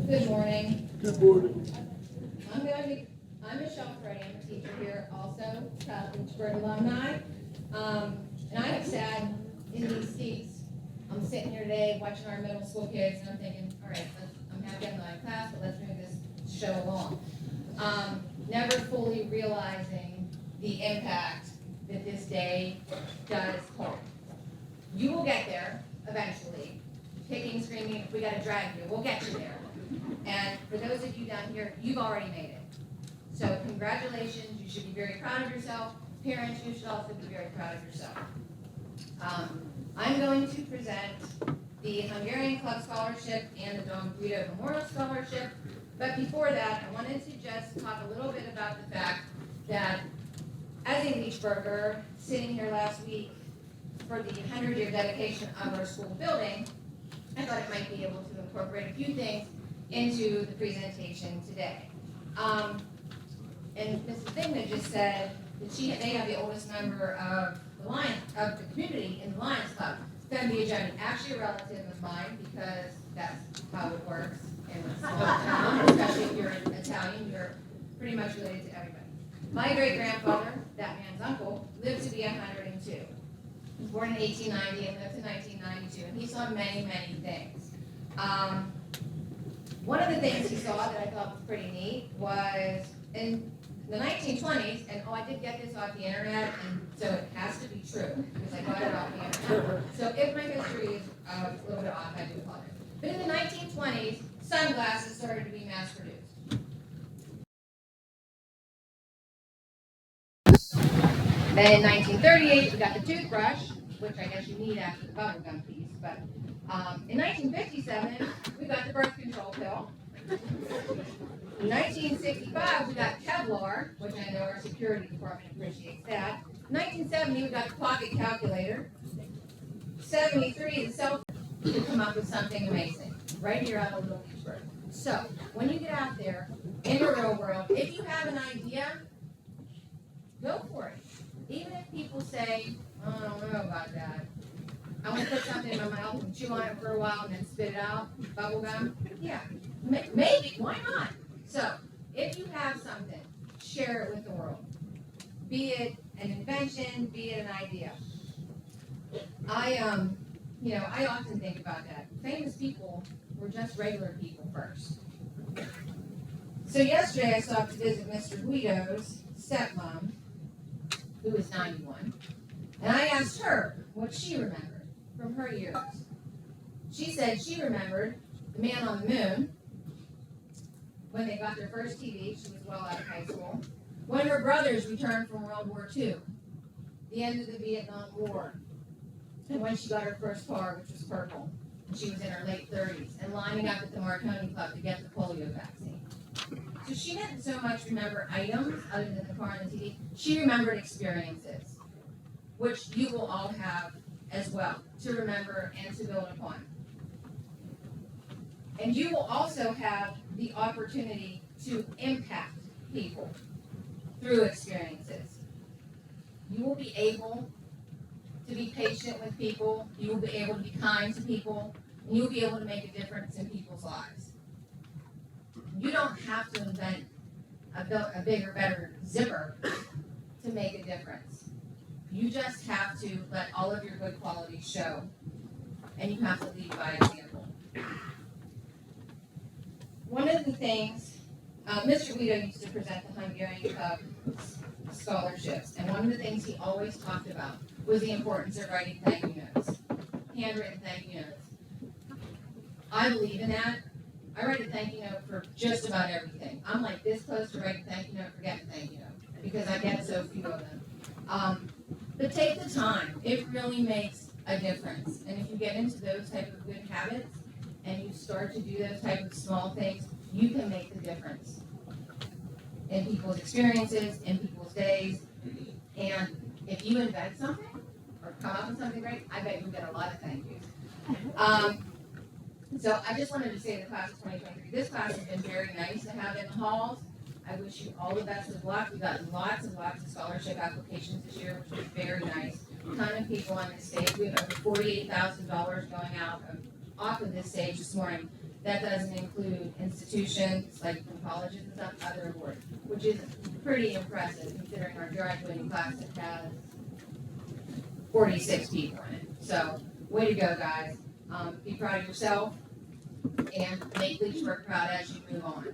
Good morning. Good morning. I'm Michelle Freddie. I'm a teacher here also, proud Lynchburg alumni. And I have sat in these seats. I'm sitting here today watching our middle school kids, and I'm thinking, all right, I'm happy I'm not in class, but let's move this show along. Never fully realizing the impact that this day does hold. You will get there eventually. Kicking, screaming, we gotta drag you, we'll get you there. And for those of you down here, you've already made it. So congratulations, you should be very proud of yourself. Parents, you should also be very proud of yourself. I'm going to present the Hungarian Club Scholarship and the Don Guido Memorial Scholarship. But before that, I wanted to just talk a little bit about the fact that as a Leechburger, sitting here last week for the 100-year dedication of our school building, I thought it might be able to incorporate a few things into the presentation today. And Mrs. Thigna just said that they have the oldest member of the community in the Lions Club. Fembia Johnny, actually a relative of mine, because that's how it works in a small town, especially if you're Italian, you're pretty much related to everybody. My great-grandfather, that man's uncle, lived to be 102. He was born in 1890 and lived to 1992, and he saw many, many things. One of the things he saw that I thought was pretty neat was in the 1920s, and I did get this off the internet, and so it has to be true, because I got it off the internet. So if my history is a little bit off, I do apologize. But in the 1920s, sunglasses started to be mass-produced. Then in 1938, we got the toothbrush, which I guess you need after the bubblegum piece, but in 1957, we got the birth control pill. In 1965, we got Kevlar, which I know our security department appreciates that. 1970, we got the pocket calculator. 73, the cell phone, to come up with something amazing, right here out of Little Leechburg. So, when you get out there in the real world, if you have an idea, go for it. Even if people say, oh, I don't know about that. I want to put something in my mouth and chew on it for a while and then spit it out, bubble gum. Yeah, maybe, why not? So, if you have something, share it with the world. Be it an invention, be it an idea. I often think about that. Famous people were just regular people first. So yesterday I stopped to visit Mr. Guido's stepmom, who is 91, and I asked her what she remembered from her years. She said she remembered the Man on the Moon, when they got their first TV, she was well out of high school, when her brothers returned from World War II, the end of the Vietnam War, and when she got her first car, which was purple, and she was in her late 30s, and lining up at the Marconi Club to get the polio vaccine. So she didn't so much remember items other than the car and the TV. She remembered experiences, which you will all have as well to remember and to build upon. And you will also have the opportunity to impact people through experiences. You will be able to be patient with people, you will be able to be kind to people, and you will be able to make a difference in people's lives. You don't have to invent a bigger, better zipper to make a difference. You just have to let all of your good qualities show, and you have to lead by example. One of the things, Mr. Guido used to present the Hungarian Club scholarships, and one of the things he always talked about was the importance of writing thank you notes, handwritten thank you notes. I believe in that. I write a thank you note for just about everything. I'm like this close to writing a thank you note, forget the thank you note, because I get so few of them. But take the time. It really makes a difference. And if you get into those type of good habits and you start to do those type of small things, you can make the difference in people's experiences, in people's days. And if you invent something or come up with something great, I bet you'll get a lot of thank yous. So I just wanted to say the class of 2023, this class has been very nice to have in the halls. I wish you all the best of luck. We got lots and lots of scholarship applications this year, which was very nice. A ton of people on this stage. We have over $48,000 going out off of this stage this morning. That doesn't include institutions like from colleges and stuff, other awards, which is pretty impressive considering our graduating class that has 46 people in it. So, way to go, guys. Be proud of yourself and make Leechburg proud as you move on.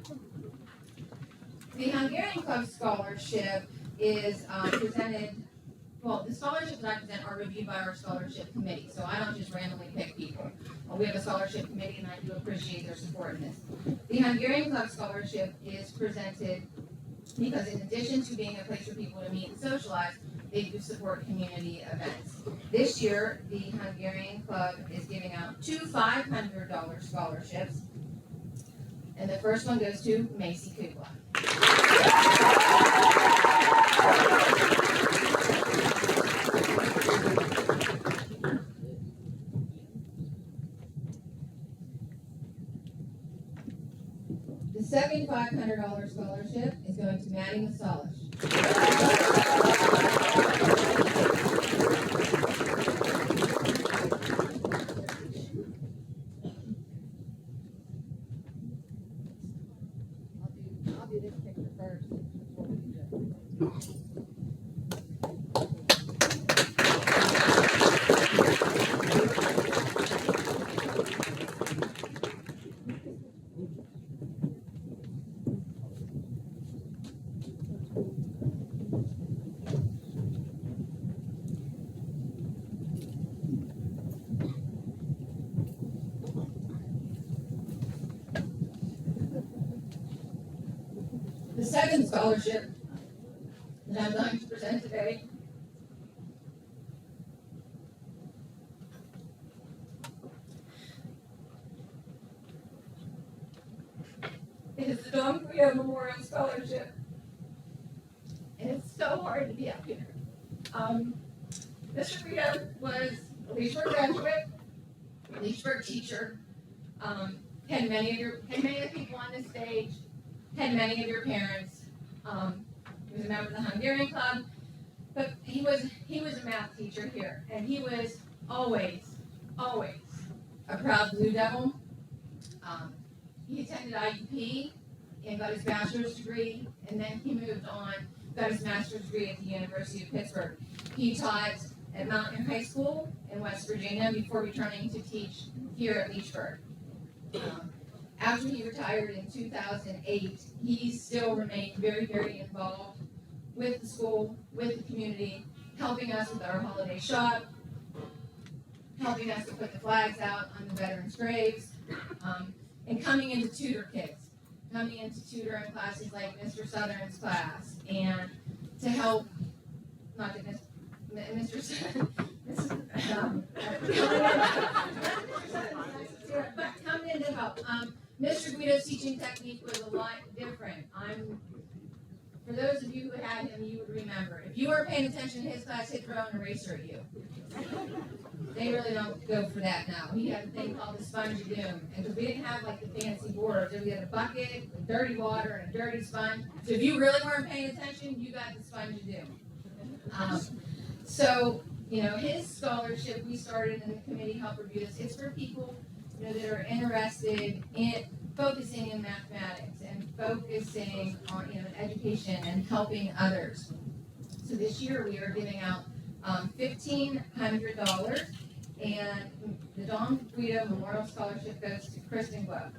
The Hungarian Club Scholarship is presented, well, the scholarships I present are reviewed by our scholarship committee, so I don't just randomly pick people. We have a scholarship committee and I do appreciate their support in this. The Hungarian Club Scholarship is presented because in addition to being a place for people to meet and socialize, they do support community events. This year, the Hungarian Club is giving out 2 $500 scholarships, and the first one goes to Macy Kugla. The second $500 scholarship is going to Maddie Masalish. I'll do this picture first before we do it. The second scholarship that I'm going to present today is the Don Guido Memorial Scholarship. And it's so hard to be up here. Mr. Guido was a Leechburg graduate, a Leechburg teacher, had many of the people on this stage, had many of your parents. He was a member of the Hungarian Club, but he was a math teacher here, and he was always a proud Blue Devil. He attended IUP and got his bachelor's degree, and then he moved on, got his master's degree at the University of Pittsburgh. He taught at Mountaineer High School in West Virginia before returning to teach here at Leechburg. After he retired in 2008, he still remained very, very involved with the school, with the community, helping us with our holiday shop, helping us to put the flags out on the veterans' graves, and coming in to tutor kids, coming in to tutor in classes like Mr. Southern's class, and to help, not that Mr. but coming in to help. Mr. Guido's teaching technique was a lot different. For those of you who had him, you would remember. If you weren't paying attention to his class, he'd throw an eraser at you. They really don't go for that now. He had a thing called the sponge of doom. And because we didn't have like the fancy boards, we had a bucket with dirty water and a dirty sponge. So if you really weren't paying attention, you got the sponge of doom. So, his scholarship, we started in the committee helped review this. It's for people, that are interested in focusing in mathematics and focusing on, education and helping others. So this year we are giving out $1,500, and the Don Guido Memorial Scholarship goes to Kristen Glow.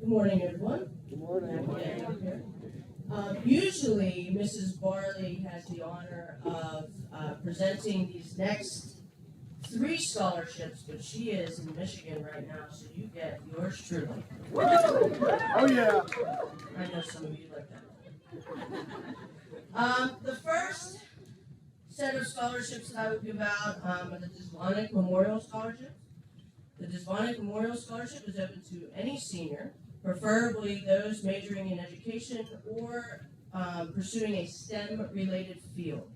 Good morning, everyone. Good morning. Usually, Mrs. Barley has the honor of presenting these next 3 scholarships, but she is in Michigan right now, so you get yours truly. Oh, yeah. I know some of you like that. The first set of scholarships that I would give out are the Desvonic Memorial Scholarships. The Desvonic Memorial Scholarship is open to any senior, preferably those majoring in education or pursuing a STEM-related field.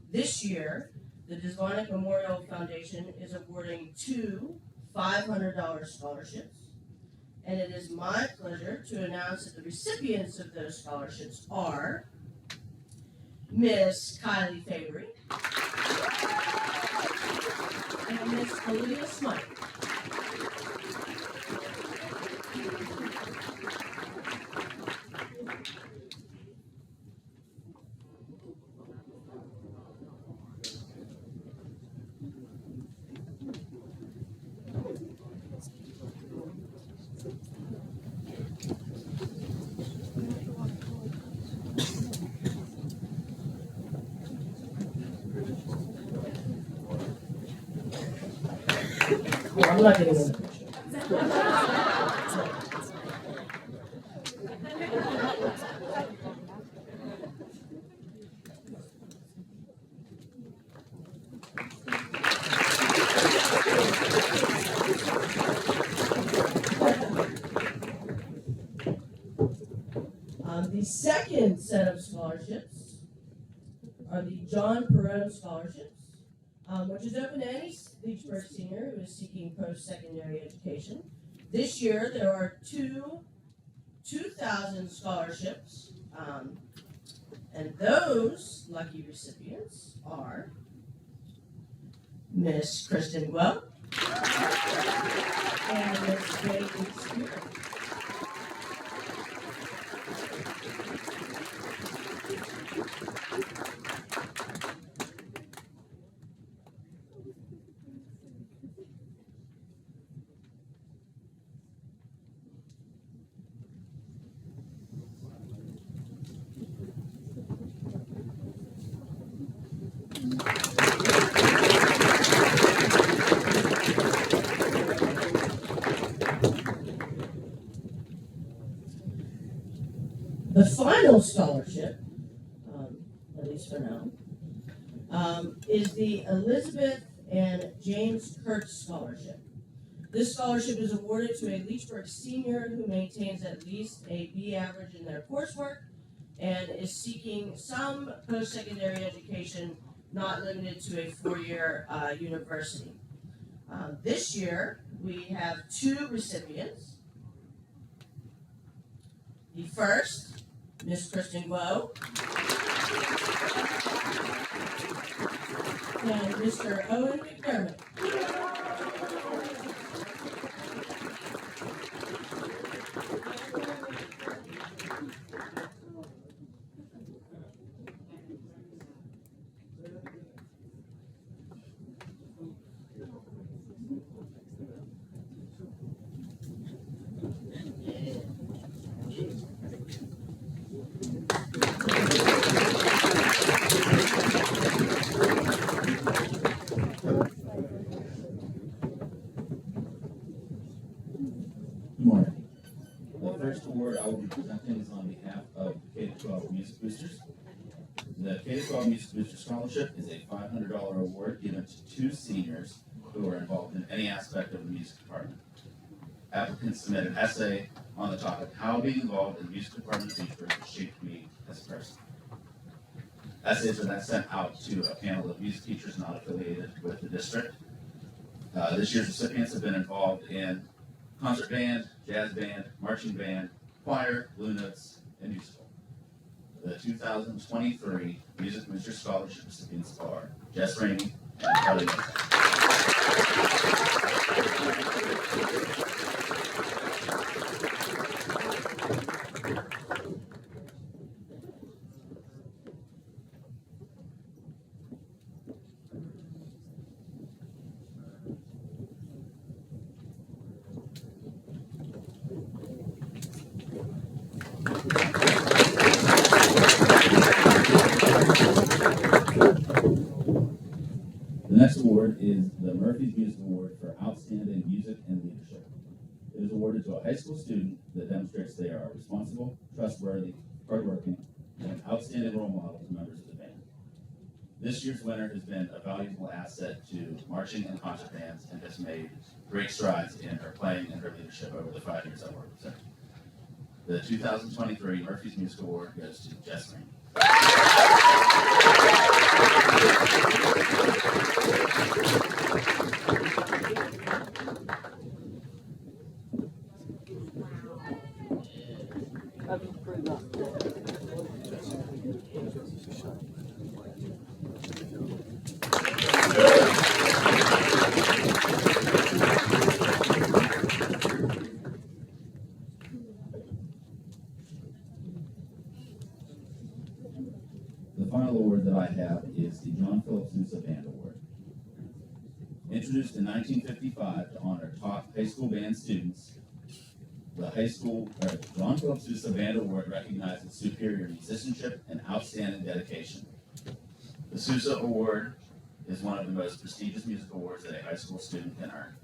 This year, the Desvonic Memorial Foundation is awarding 2 $500 scholarships, and it is my pleasure to announce that the recipients of those scholarships are Miss Kylie Fabry and Miss Olivia Smite. Yeah, I'm not getting in the picture. The second set of scholarships are the John Perone Scholarships, which is open to any Leechburg senior who is seeking post-secondary education. This year, there are 2,000 scholarships, and those lucky recipients are Miss Kristen Guell and Miss Jay Spear. The final scholarship, at least for now, is the Elizabeth and James Kurtz Scholarship. This scholarship is awarded to a Leechburg senior who maintains at least a B average in their coursework and is seeking some post-secondary education not limited to a four-year university. This year, we have two recipients. The first, Miss Kristen Guo, and Mr. Owen McDermott. Good morning. The first award I will be presenting is on behalf of K-12 Music Boosters. The K-12 Music Booster Scholarship is a $500 award given to two seniors who are involved in any aspect of the music department. Applicants submit an essay on the topic, how being involved in the music department of Leechburg has shaped me as a person. Essays are then sent out to a panel of music teachers not affiliated with the district. This year's recipients have been involved in concert band, jazz band, marching band, choir, Blue Notes, and musical. The 2023 Music Booster Scholarship recipients are Jess Rainey and Kelly Miller. The next award is the Murphy's Music Award for Outstanding Music and Leadership. It is awarded to a high school student that demonstrates they are responsible, trustworthy, hardworking, and an outstanding role model to members of the band. This year's winner has been a valuable asset to marching and concert bands and has made great strides in her playing and her leadership over the 5 years I've worked with her. The 2023 Murphy's Music Award goes to Jess Rainey. The final award that I have is the John Philip Sousa Band Award. Introduced in 1955 to honor top high school band students, the John Philip Sousa Band Award recognizes superior musicianship and outstanding dedication. The Sousa Award is one of the most prestigious music awards that a high school student can earn.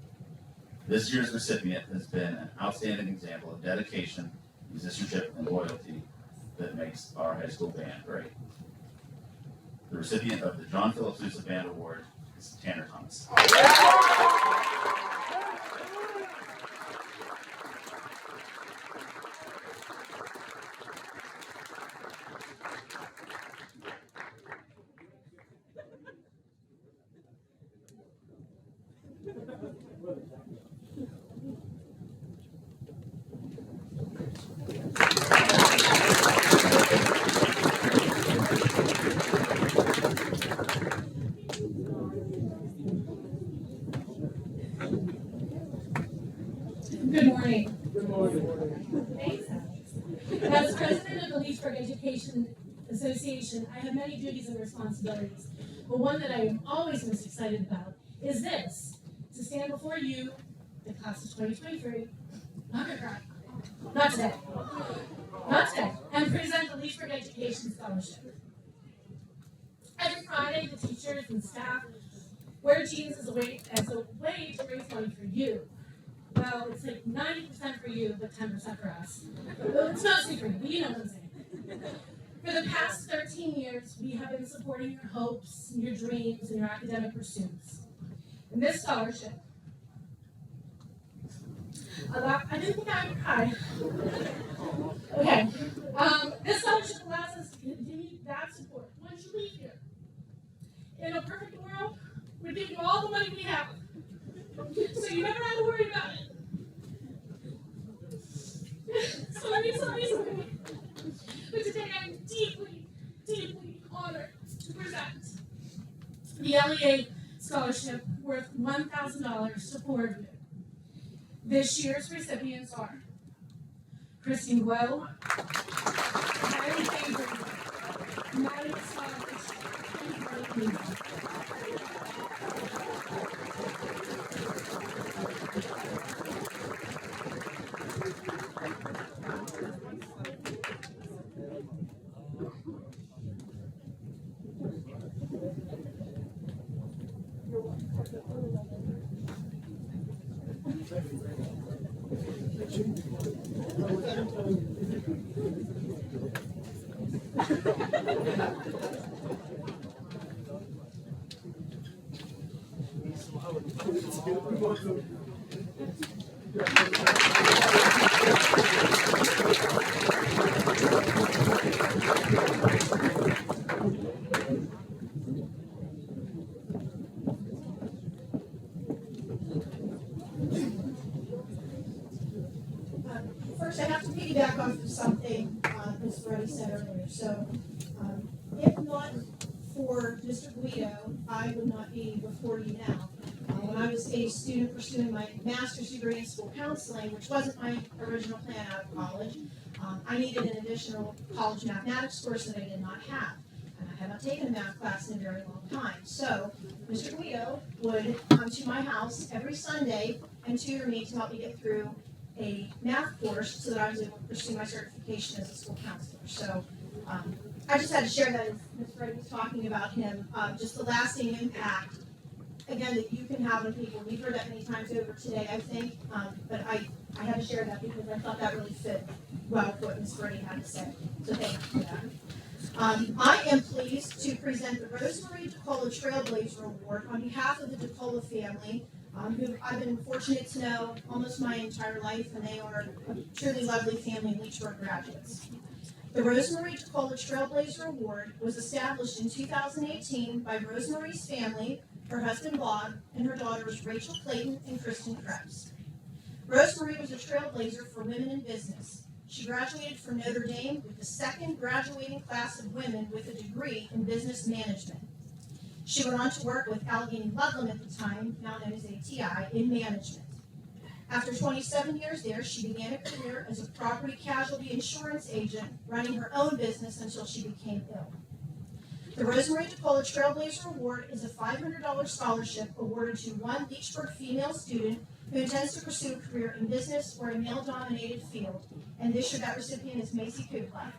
This year's recipient has been an outstanding example of dedication, musicianship, and loyalty that makes our high school band great. The recipient of the John Philip Sousa Band Award is Tanner Thomas. Good morning. Good morning. Thanks, Alex. As president of the Leechburg Education Association, I have many duties and responsibilities, but one that I am always most excited about is this, to stand before you, the class of 2023, not gonna cry, not today, and present the Leechburg Education Scholarship. Every Friday, the teachers and staff wear jeans as a way to raise money for you. Well, it's like 90% for you, but 10% for us. Well, it's mostly for you, but you know what I'm saying. For the past 13 years, we have been supporting your hopes, your dreams, and your academic pursuits. And this scholarship I didn't think I would cry. Okay. This scholarship allows us to continue that support once you leave here. In a perfect world, we give you all the money we have. So you never have to worry about it. But today I'm deeply, deeply honored to present the LEA scholarship worth $1,000 to 4 of you. This year's recipients are Kristen Guo, Mary Baker, Maddie Saunders, and Carly Nemo. First, I have to piggyback off of something Ms. Brody said earlier. So, if not for Mr. Guido, I would not be before you now. When I was a student pursuing my master's degree in school counseling, which wasn't my original plan out of college, I needed an additional college mathematics course that I did not have. And I had not taken a math class in a very long time. So, Mr. Guido would come to my house every Sunday and tutor me to help me get through a math course so that I was able to pursue my certification as a school counselor. So I just had to share that as Ms. Brady was talking about him, just the lasting impact, again, that you can have on people. We've heard that many times over today, I think, but I had to share that because I thought that really fit well with what Ms. Brady had to say. So thank you for that. I am pleased to present the Rosemary DeCola Trailblazer Award on behalf of the DeCola family, who I've been fortunate to know almost my entire life, and they are a truly lovely family, Leechburg graduates. The Rosemary DeCola Trailblazer Award was established in 2018 by Rosemary's family, her husband Bob, and her daughters Rachel Clayton and Kristen Krebs. Rosemary was a trailblazer for women in business. She graduated from Notre Dame with the second graduating class of women with a degree in business management. She went on to work with Allegheny Ludlam at the time, now known as ATI, in management. After 27 years there, she began a career as a property casualty insurance agent, running her own business until she became ill. The Rosemary DeCola Trailblazer Award is a $500 scholarship awarded to one Leechburg female student who intends to pursue a career in business or a male-dominated field. And this year, that recipient is Macy Kukla.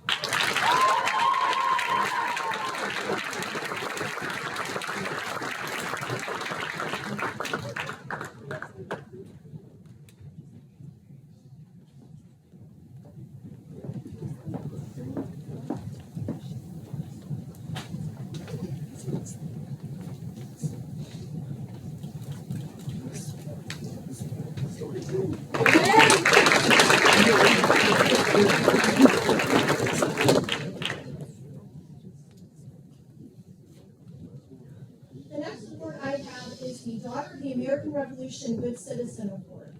The next award I have is the Daughter of the American Revolution Good Citizen Award.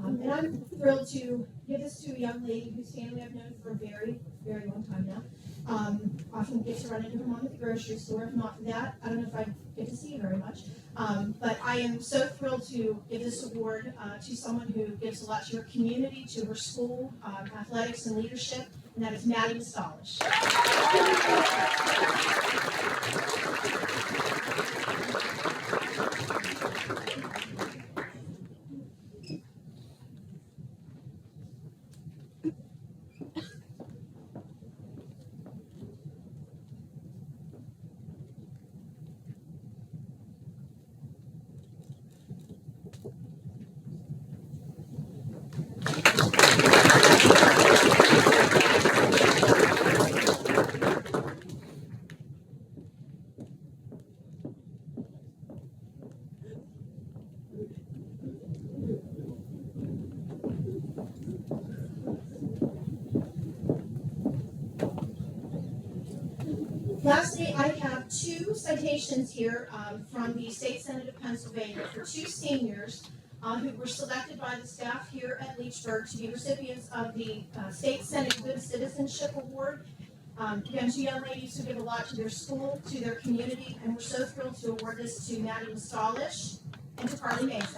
And I'm thrilled to give this to a young lady whose family I've known for a very, very long time now. Often get to run into her mom at the grocery store. If not for that, I don't know if I get to see you very much. But I am so thrilled to give this award to someone who gives a lot to her community, to her school, athletics and leadership, and that is Maddie Stalish. Lastly, I have 2 citations here from the State Senate of Pennsylvania for 2 seniors who were selected by the staff here at Leechburg to be recipients of the State Senate Good Citizenship Award. Again, 2 young ladies who give a lot to their school, to their community, and we're so thrilled to award this to Maddie Mastalish and to Carly Mesa.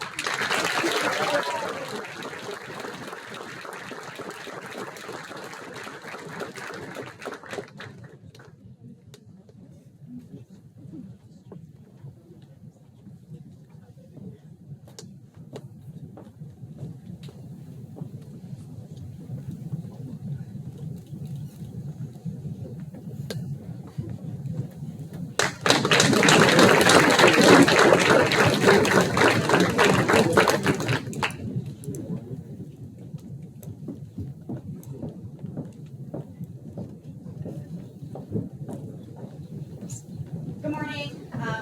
Good morning.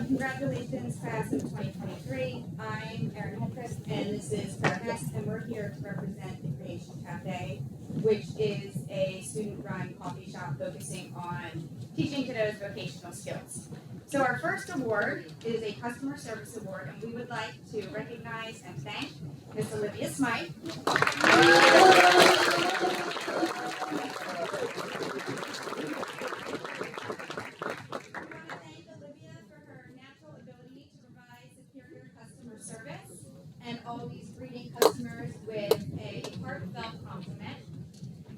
Congratulations, class of 2023. I'm Erin Hedquist, and this is Claire Hess, and we're here to represent the Creation Cafe, which is a student-run coffee shop focusing on teaching kiddos vocational skills. So our first award is a customer service award, and we would like to recognize and thank Miss Olivia Smythe. Service and always greeting customers with a heartfelt compliment.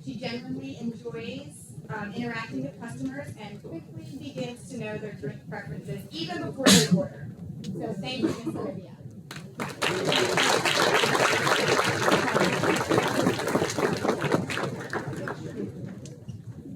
She genuinely enjoys interacting with customers and quickly begins to know their drink preferences even before they order. So thank you, Ms. Olivia.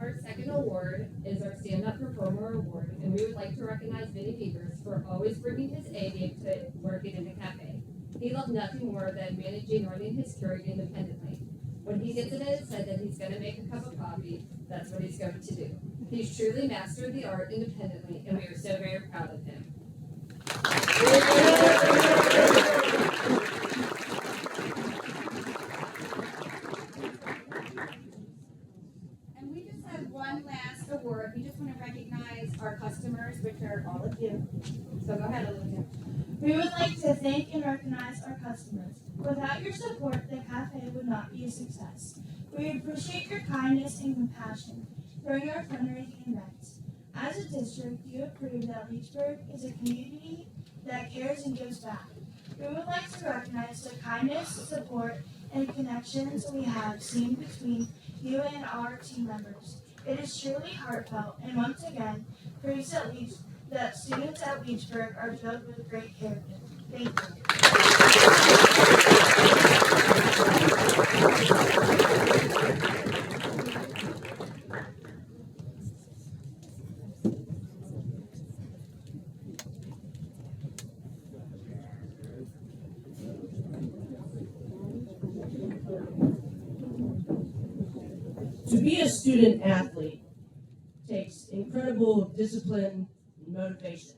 Our second award is our Stand Up Performer Award, and we would like to recognize Vinny Beavers for always bringing his A game to work in the cafe. He loved nothing more than managing and running his Keurig independently. When he gets it in his head that he's going to make a cup of coffee, that's what he's going to do. He's truly mastered the art independently, and we are so very proud of him. And we just have one last award. We just want to recognize our customers, which are all of you. So go ahead, Olivia. We would like to thank and recognize our customers. Without your support, the cafe would not be a success. We appreciate your kindness and compassion during our fundraising events. As a district, you have proved that Leechburg is a community that cares and gives back. We would like to recognize the kindness, support, and connections we have seen between you and our team members. It is truly heartfelt, and once again, proves that students at Leechburg are filled with great character. Thank you. To be a student athlete takes incredible discipline and motivation.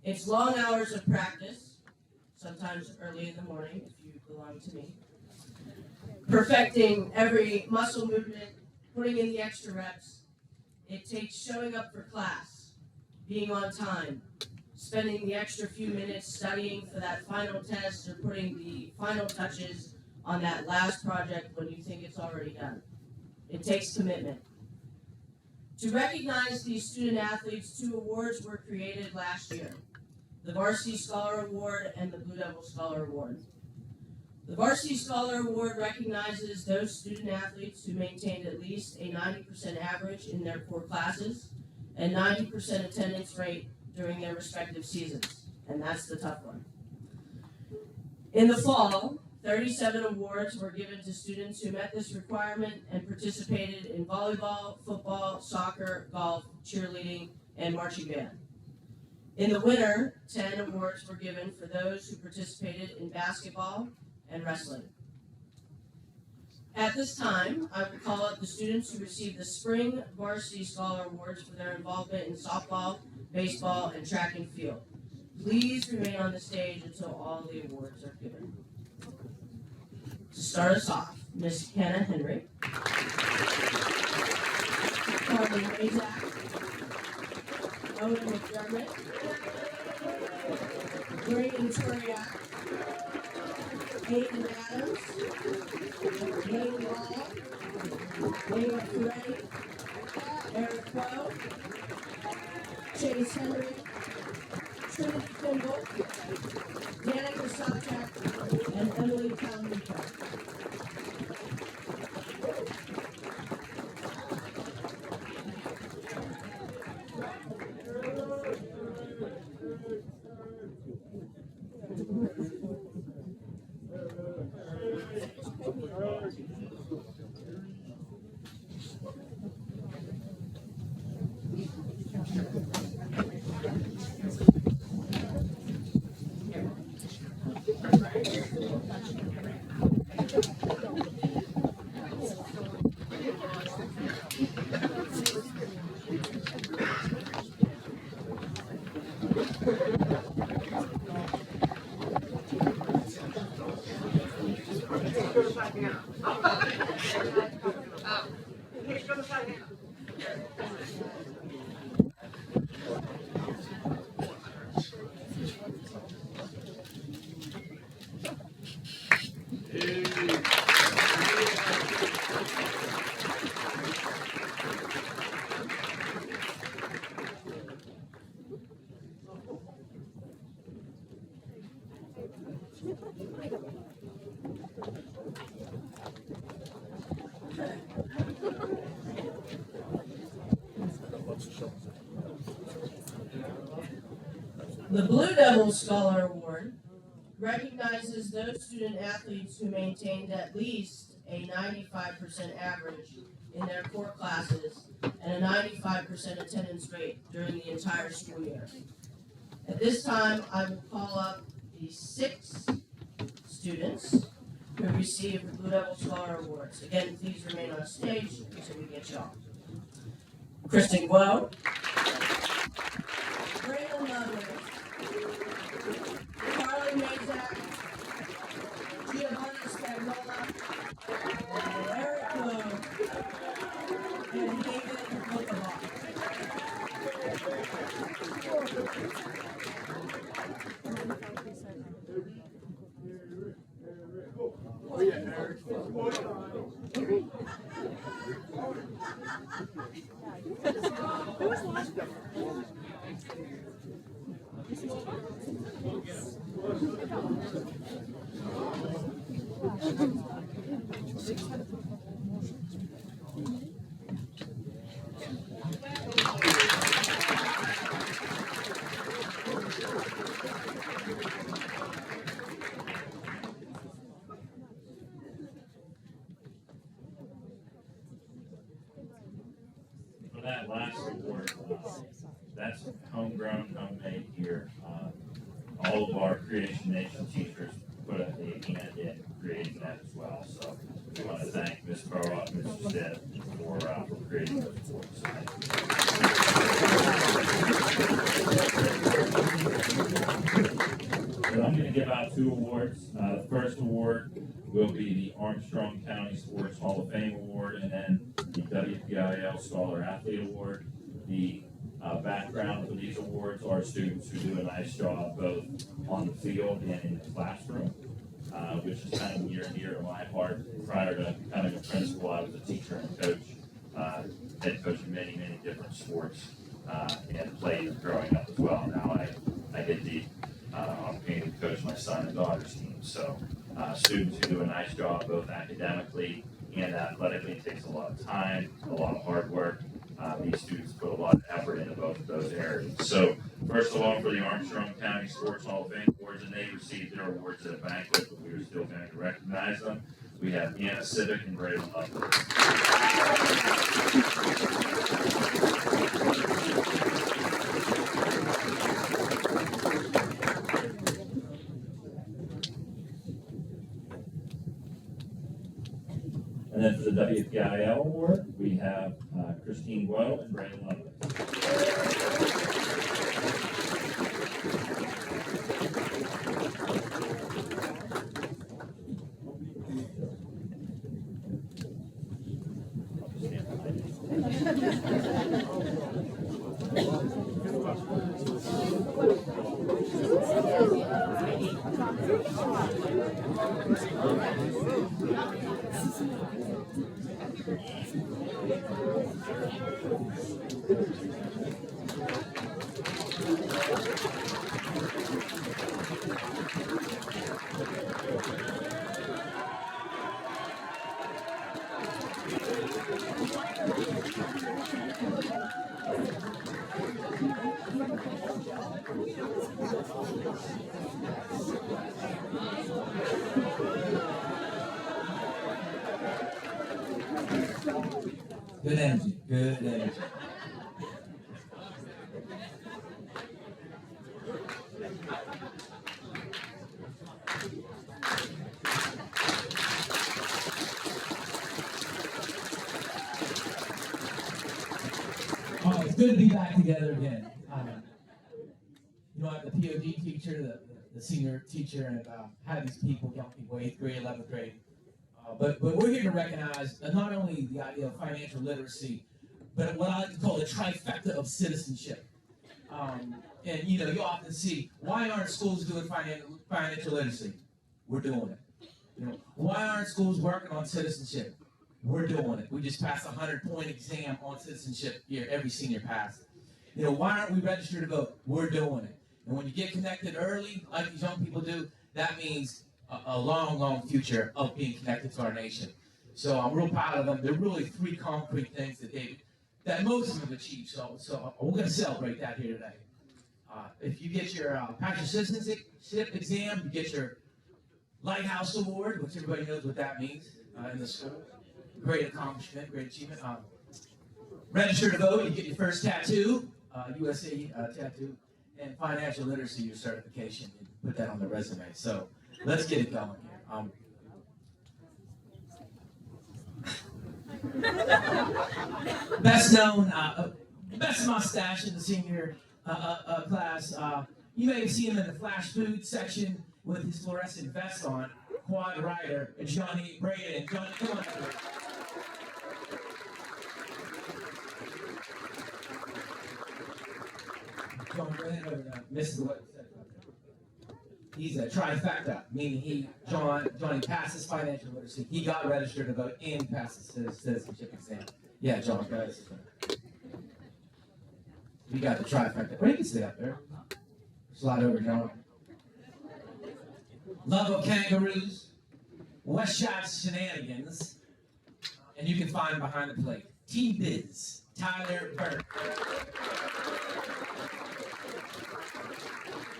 It's long hours of practice, sometimes early in the morning if you belong to me. Perfecting every muscle movement, putting in the extra reps. It takes showing up for class, being on time, spending the extra few minutes studying for that final test or putting the final touches on that last project when you think it's already done. It takes commitment. To recognize these student athletes, 2 awards were created last year. The Varsity Scholar Award and the Blue Devil Scholar Award. The Varsity Scholar Award recognizes those student athletes who maintained at least a 90% average in their core classes and 90% attendance rate during their respective seasons. And that's the tough one. In the fall, 37 awards were given to students who met this requirement and participated in volleyball, football, soccer, golf, cheerleading, and marching band. In the winter, 10 awards were given for those who participated in basketball and wrestling. At this time, I will call up the students who received the Spring Varsity Scholar Awards for their involvement in softball, baseball, and track and field. Please remain on the stage until all the awards are given. To start us off, Miss Hannah Henry, Carly Razak, Owen McDermott, Brayden Turiak, Aiden Adams, Lane Law, Layla Gray, Eric Crow, Chase Henry, Trinity Kimball, Danica Sawchuk, and Emily Calmico. The Blue Devil Scholar Award recognizes those student athletes who maintained at least a 95% average in their core classes and a 95% attendance rate during the entire school year. At this time, I will call up the 6 students who received the Blue Devil Scholar Awards. Again, please remain on stage until we get you all. Kristen Guo, Braylon Ludwig, Carly Mazak, Giovanni Spagnola, Eric Lowe, and David Mokovac. Oh yeah, Eric. For that last award, that's homegrown, homemade here. All of our Creation Nation teachers put a hand in creating that as well. So we want to thank Ms. Burrow and Mr. Stead for creating those awards. So I'm going to give out 2 awards. The first award will be the Armstrong County Sports Hall of Fame Award, and then the WPIL Scholar Athlete Award. The background for these awards are students who do a nice job both on the field and in the classroom, which is kind of near and dear to my heart. Prior to becoming a principal, I was a teacher and coach, head coach in many, many different sports, and played growing up as well. Now I get the opportunity to coach my son and daughter's team. So students who do a nice job both academically and athletically. It takes a lot of time, a lot of hard work. These students put a lot of effort into both of those areas. So first of all, for the Armstrong County Sports Hall of Fame Awards, and they received their awards at a banquet, but we are still going to recognize them. We have Anna Civic and Braylon Ludwig. And then for the WPIL Award, we have Christine Guo and Brandon Ludwig. Good energy, good energy. Oh, it's good to be back together again. You know, I'm the POD teacher, the senior teacher, and had these people, young people, 8th grade, 11th grade. But we're here to recognize not only the idea of financial literacy, but what I like to call the trifecta of citizenship. And you know, you often see, why aren't schools doing financial literacy? We're doing it. You know, why aren't schools working on citizenship? We're doing it. We just passed a 100-point exam on citizenship here, every senior passed. You know, why aren't we registered to vote? We're doing it. And when you get connected early, like these young people do, that means a long, long future of being connected to our nation. So I'm real proud of them. There are really 3 concrete things that most of them have achieved. So we're going to celebrate that here today. If you get your pass your citizenship exam, you get your Lighthouse Award, which everybody knows what that means in the school. Great accomplishment, great achievement. Register to vote, you get your first tattoo, USA tattoo, and financial literacy, your certification. You put that on the resume. So let's get it going here. Best known, best mustache in the senior class. You may have seen him in the flash food section with his fluorescent vest on. Quad rider, Johnny Braden. Johnny, come on up here. John Braden over there. Mrs. What? He's a trifecta, meaning Johnny passes financial literacy. He got registered to vote and he passes his citizenship exam. Yeah, John, guys. We got the trifecta. Well, you can stay up there. Slide over, John. Love of kangaroos, West Shot shenanigans, and you can find him behind the plate. T-Biz, Tyler Burke.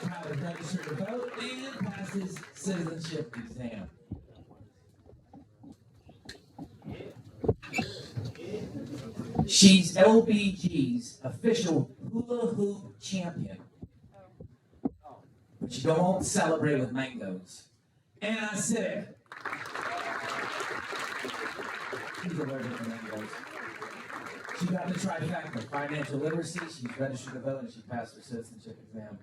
Tyler registered to vote and passes citizenship exam. She's LBG's official hula hoop champion. But you go home and celebrate with mangoes. Anna Siddick. She's allergic to mangoes. She got the trifecta, financial literacy, she's registered to vote, and she passed her citizenship exam.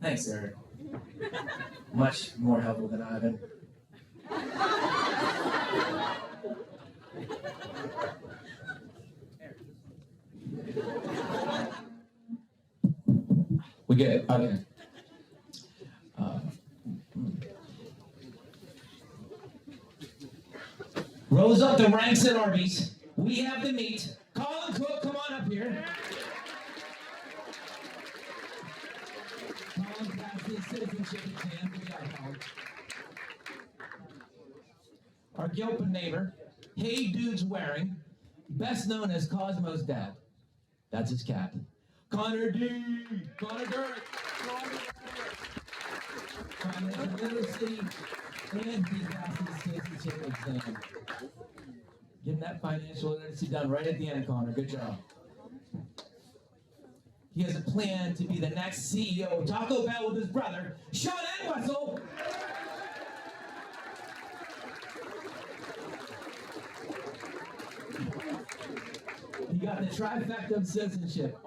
Thanks, Eric. Much more helpful than Ivan. We get it. Okay. Rose up the ranks at Arby's. We have the meat. Colin Cook, come on up here. Colin passed his citizenship exam. Good job, Colin. Our Gilpin neighbor, Hey Dude's Wearing, best known as Cosmo's dad. That's his cat. Connor D. Connor Dirt. Financial literacy, and he passed his citizenship exam. Getting that financial literacy done right at the end, Connor. Good job. He has a plan to be the next CEO of Taco Bell with his brother, Sean Entwistle. He got the trifecta of citizenship.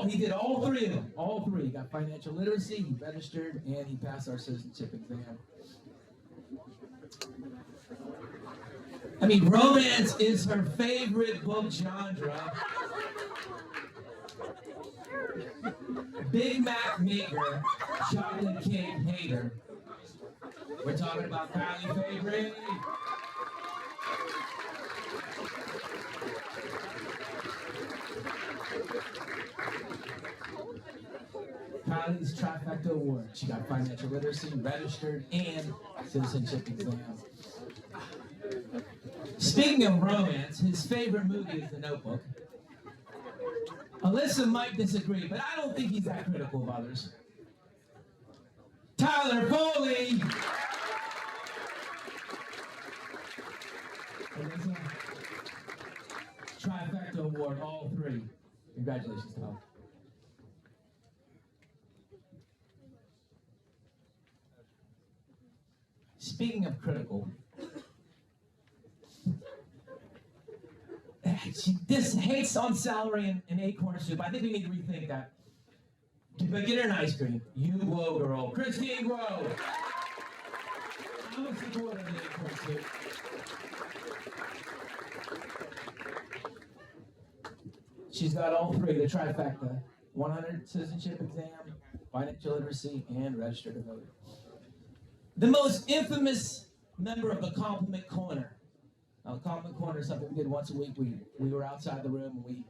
He did all 3 of them. All 3. He got financial literacy, he registered, and he passed our citizenship exam. I mean, romance is her favorite book genre. Big Mac maker, chocolate cake hater. We're talking about Kylie Fabry. Kylie's Trifecta Award. She got financial literacy, registered, and citizenship exam. Speaking of romance, his favorite movie is The Notebook. Alyssa might disagree, but I don't think he's that critical of others. Tyler Foley! Alyssa, Trifecta Award, all three. Congratulations, Tyler. Speaking of critical, this hates on celery and acorn soup. I think we need to rethink that. But get her an ice cream. You whoa, girl. Christine Whoa. I'm a supporter of the acorn soup. She's got all three, the trifecta. 100 citizenship exam, financial literacy, and registered to vote. The most infamous member of the Compliment Corner. Now, the Compliment Corner is something we did once a week. We were outside the room and we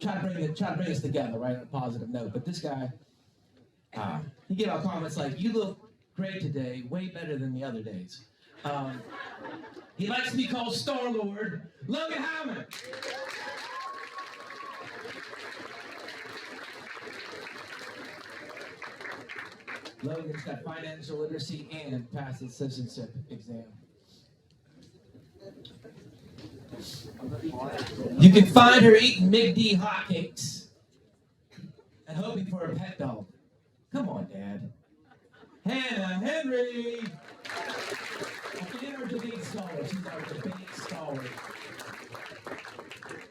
tried to bring us together, right, on a positive note. But this guy, he gave out comments like, "You look great today, way better than the other days." He likes to be called Star-Lord, Logan Hammond. Logan's got financial literacy and passed his citizenship exam. You can find her eating McD hotcakes and hoping for a pet dog. Come on, Dad. Hannah Henry! She's our debate scholar. She's our debate scholar.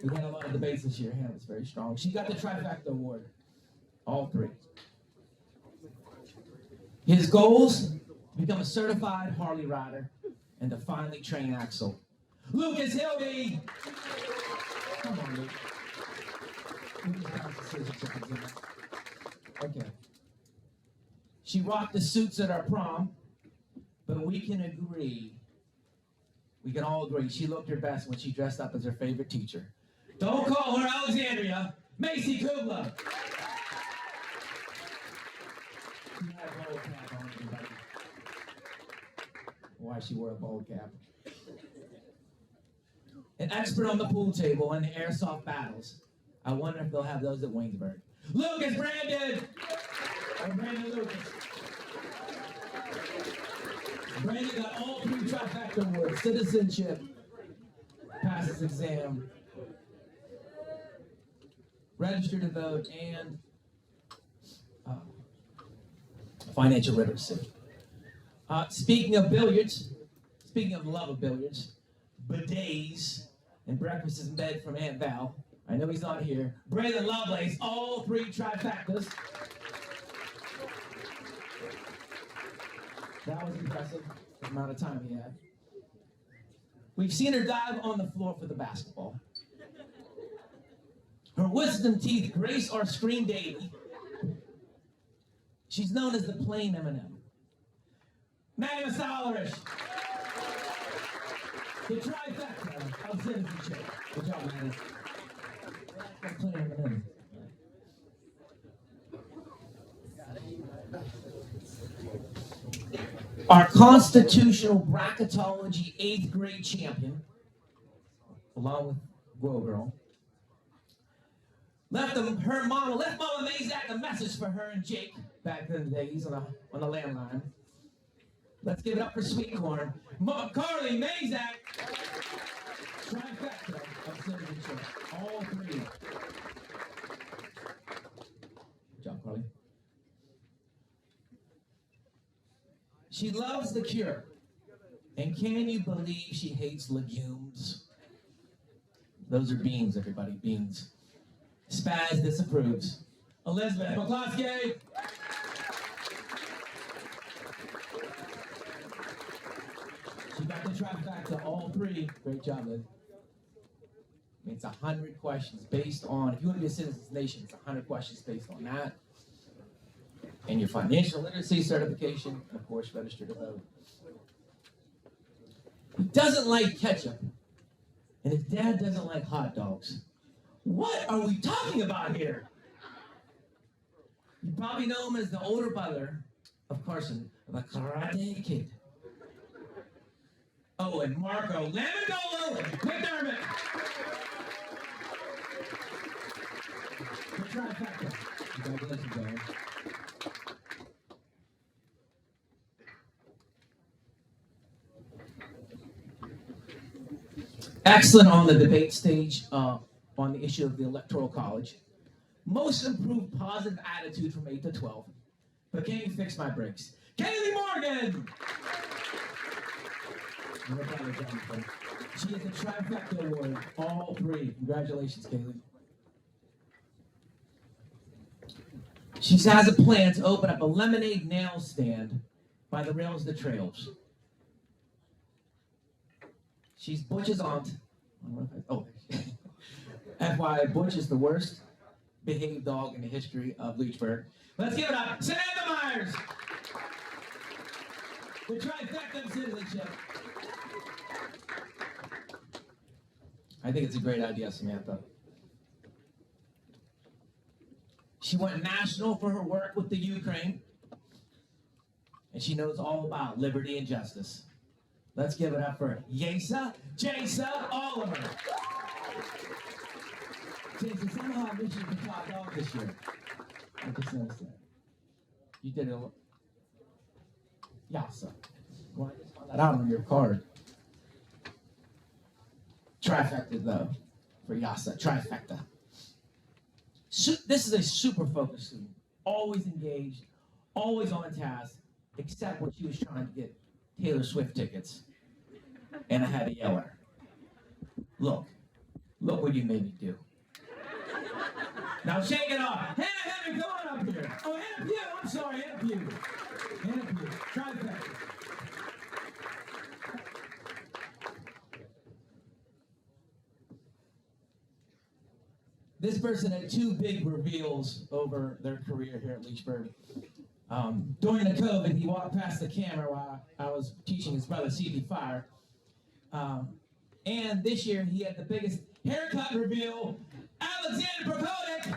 We had a lot of debates this year. Hannah was very strong. She got the Trifecta Award. All three. His goals: become a certified Harley rider and to finally train Axel. Lucas Hildy! Come on, Luke. Okay. She rocked the suits at our prom, but we can all agree, she looked her best when she dressed up as her favorite teacher. Don't call her Alexandria, Macy Kubla. She had a bald cap on, everybody. Why she wore a bald cap. An expert on the pool table and the airsoft battles. I wonder if they'll have those at Waynesburg. Lucas Brandon! Or Brandon Lucas. Brandon got all three Trifecta Awards: citizenship, passes exam, registered to vote, and financial literacy. Speaking of billiards, speaking of the love of billiards, bidets and breakfast in bed from Aunt Val. I know he's not here. Braylon Lovelace, all three trifectas. That was impressive, the amount of time he had. We've seen her dive on the floor for the basketball. Her wisdom teeth grace our screen daily. She's known as the plain M&M. Magna Salarish. The trifecta of citizenship. Good job, Magna. Plain M&M. Our constitutional bracketology 8th grade champion, along with Whoa Girl, left Mama Mazak a message for her and Jake back in the days on the landline. Let's give it up for Sweet Corn. Carly Mazak, trifecta of citizenship. All three. Good job, Carly. She loves the Cure. And can you believe she hates legumes? Those are beans, everybody, beans. Spaz disapproves. Elizabeth McCloskey. She got the trifecta, all 3. Great job, Liv. It's 100 questions based on, if you want to be a Citizens Nation, it's 100 questions based on that. And your financial literacy certification, and of course, register to vote. He doesn't like ketchup, and his dad doesn't like hot dogs. What are we talking about here? You probably know him as the older brother of Carson, the Karate Kid. Oh, and Marco Lamandolo McDermott. The trifecta. Congratulations, Aaron. Excellent on the debate stage on the issue of the Electoral College. Most improved positive attitude from 8 to 12. But can you fix my brakes? Kaylee Morgan! She is the Trifecta Award, all 3. Congratulations, Kaylee. She has a plan to open up a lemonade nail stand by the rails to trails. She's Butch's aunt. Oh, FYI, Butch is the worst behaved dog in the history of Leechburg. Let's give it up, Samantha Myers! The trifecta of citizenship. I think it's a great idea, Samantha. She went national for her work with the Ukraine, and she knows all about liberty and justice. Let's give it up for Jasa Oliver. Jason, somehow I wish you could top dog this year. I just noticed that. You did it. Yasa. Well, I just found that out on your card. Trifecta, though, for Yasa. Trifecta. This is a super focused student. Always engaged, always on task, except when she was trying to get Taylor Swift tickets. And I had to yell at her. Look what you made me do. Now shake it off. Hannah Henry, come on up here. Oh, Hannah Pugh, I'm sorry, Hannah Pugh. Hannah Pugh, trifecta. This person had 2 big reveals over their career here at Leechburg. During the COVID, he walked past the camera while I was teaching his brother CP Fire. And this year, he had the biggest haircut reveal, Alexander Prokotic.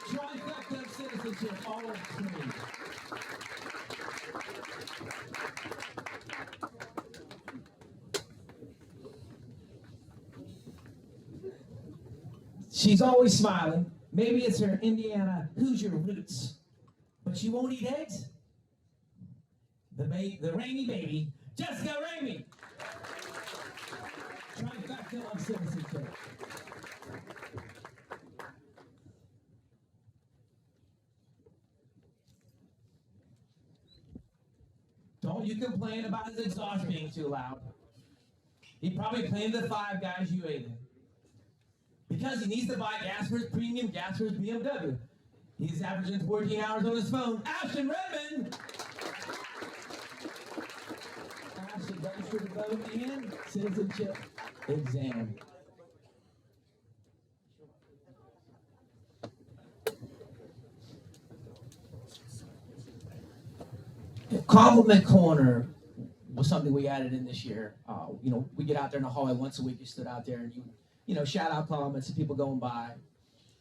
Trifecta of citizenship, all of 3. She's always smiling. Maybe it's her Indiana Hoosier roots, but she won't eat eggs. The Ramey baby, Jessica Ramey. Trifecta of citizenship. Don't you complain about his exhaust being too loud. He probably claimed the 5 guys you ate him. Because he needs to buy gas for his premium gas for his BMW. He's averaging 14 hours on his phone. Ashton Redmond! Ashton registered to vote and citizenship exam. Compliment Corner was something we added in this year. We get out there in the hallway once a week. You stood out there and you shout out compliments to people going by,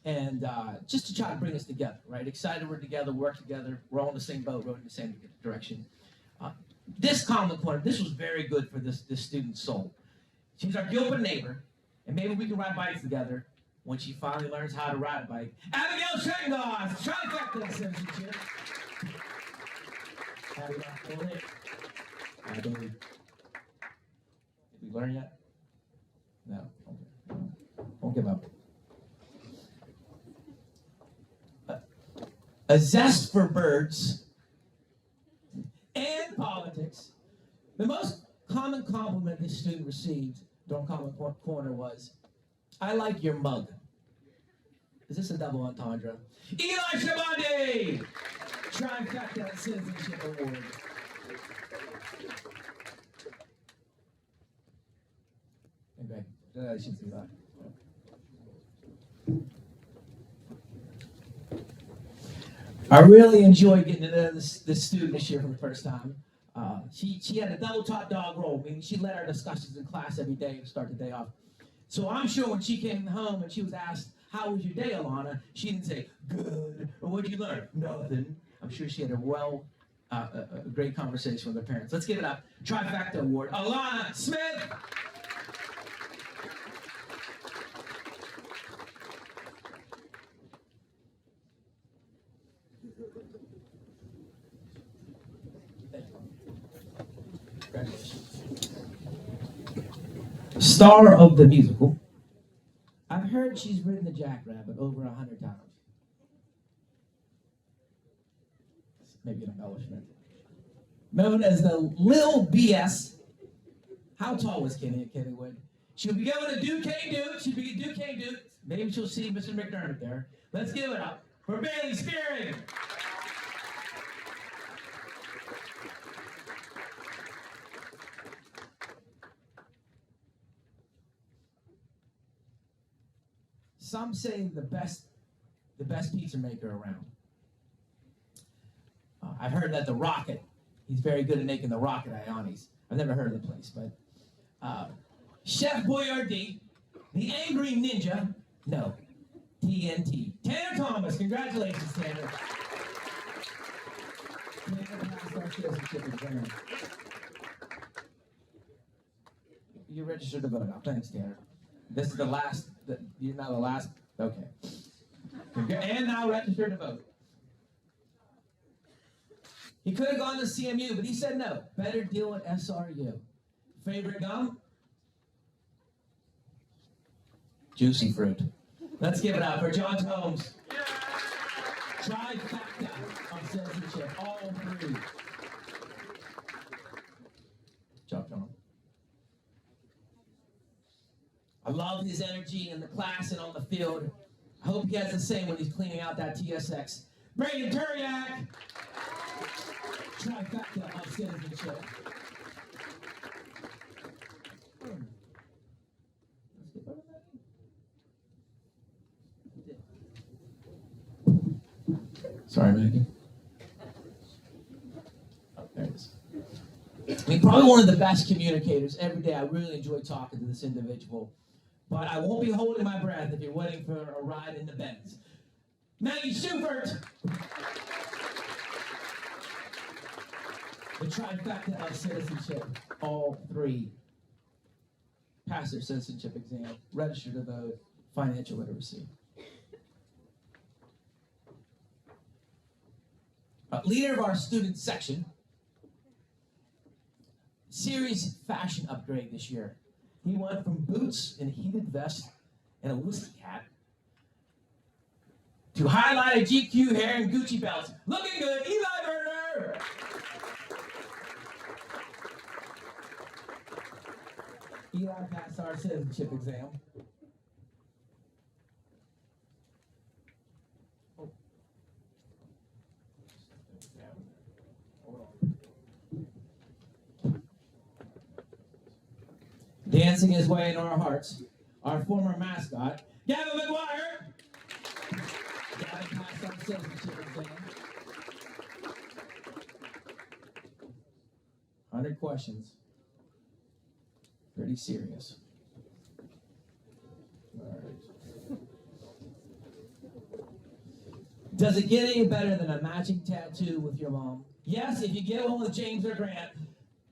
and just to try to bring us together, right? Excited we're together, work together, we're all in the same boat, rowing in the same direction. This compliment corner, this was very good for this student's soul. She's our Gilbert neighbor, and maybe we can ride bikes together when she finally learns how to ride a bike. Abigail Schrengoss, trifecta citizenship. Did we learn yet? No. Okay. Don't give up. A zest for birds and politics. The most common compliment this student received during Comment Corner was, "I like your mug." Is this a double entendre? Eli Shabandi! Trifecta Citizenship Award. I should do that. I really enjoyed getting to know this student this year for the first time. She had a double top dog role, meaning she led our discussions in class every day to start the day off. So I'm sure when she came home and she was asked, "How was your day, Alana?" she didn't say, "Good," or "What'd you learn?" "Nothing." I'm sure she had a great conversation with her parents. Let's give it up. Trifecta Award, Alana Smith. Star of the musical. I've heard she's ridden the Jackrabbit over 100 times. Maybe an embellishment. Known as the Lil BS. How tall was Kenny at Kennywood? She'll be going to Duquesne Duke. She'll be at Duquesne Duke. Maybe she'll see Mr. McDermott there. Let's give it up for Bailey Spearing. Some say the best pizza maker around. I've heard that the Rocket, he's very good at making the Rocket at Iani's. I've never heard of the place, but Chef Boyardee, the Angry Ninja, no, TNT. Tanner Thomas, congratulations, Tanner. You're registered to vote now. Thanks, Tanner. This is the last. You're now the last. Okay. And now registered to vote. He could have gone to CMU, but he said no. Better deal at SRU. Favorite gum? Juicy fruit. Let's give it up for John Holmes. Trifecta of citizenship. All three. John. I love his energy in the class and on the field. I hope he has the same when he's cleaning out that TSX. Brandon Turiak. Trifecta of citizenship. Sorry, Maggie. Oh, there it is. I mean, probably one of the best communicators. Every day I really enjoy talking to this individual. But I won't be holding my breath if you're waiting for a ride in the Benz. Maggie Schubert. The trifecta of citizenship. All three. Pass their citizenship exam. Register to vote. Financial literacy. Leader of our student section. Serious fashion upgrade this year. He went from boots and a heated vest and a whiskey hat to highlighted GQ hair and Gucci belts. Looking good, Eli Werner! Eli passed our citizenship exam. Dancing his way into our hearts, our former mascot, Gavin McGuire. Gavin passed our citizenship exam. 100 questions. Pretty serious. All right. Does it get any better than a matching tattoo with your mom? Yes, if you get one with James or Grant.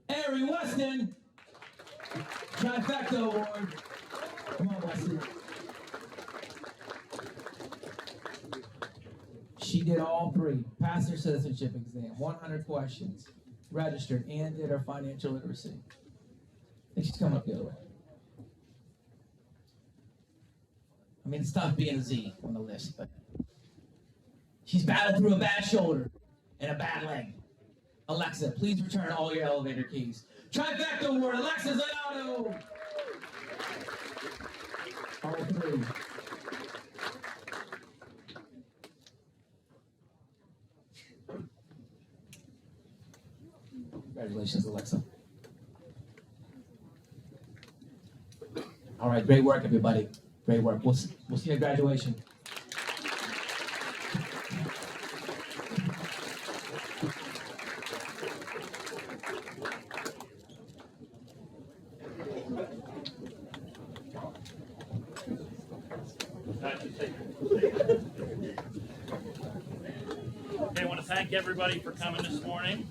Ari Weston. Trifecta Award. Come on, Wesley. She did all three. Passed her citizenship exam. 100 questions. Registered and did her financial literacy. I think she's coming up the other way. I mean, it's tough being a Z on the list, but she's battled through a bad shoulder and a bad leg. Alexa, please return all your elevator keys. Trifecta Award, Alexa Zanato. All three. Congratulations, Alexa. All right, great work, everybody. Great work. We'll see you at graduation. Okay, I want to thank everybody for coming this morning.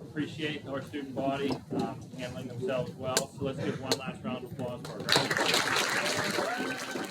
Appreciate our student body handling themselves well. So let's give one last round of applause for our graduates.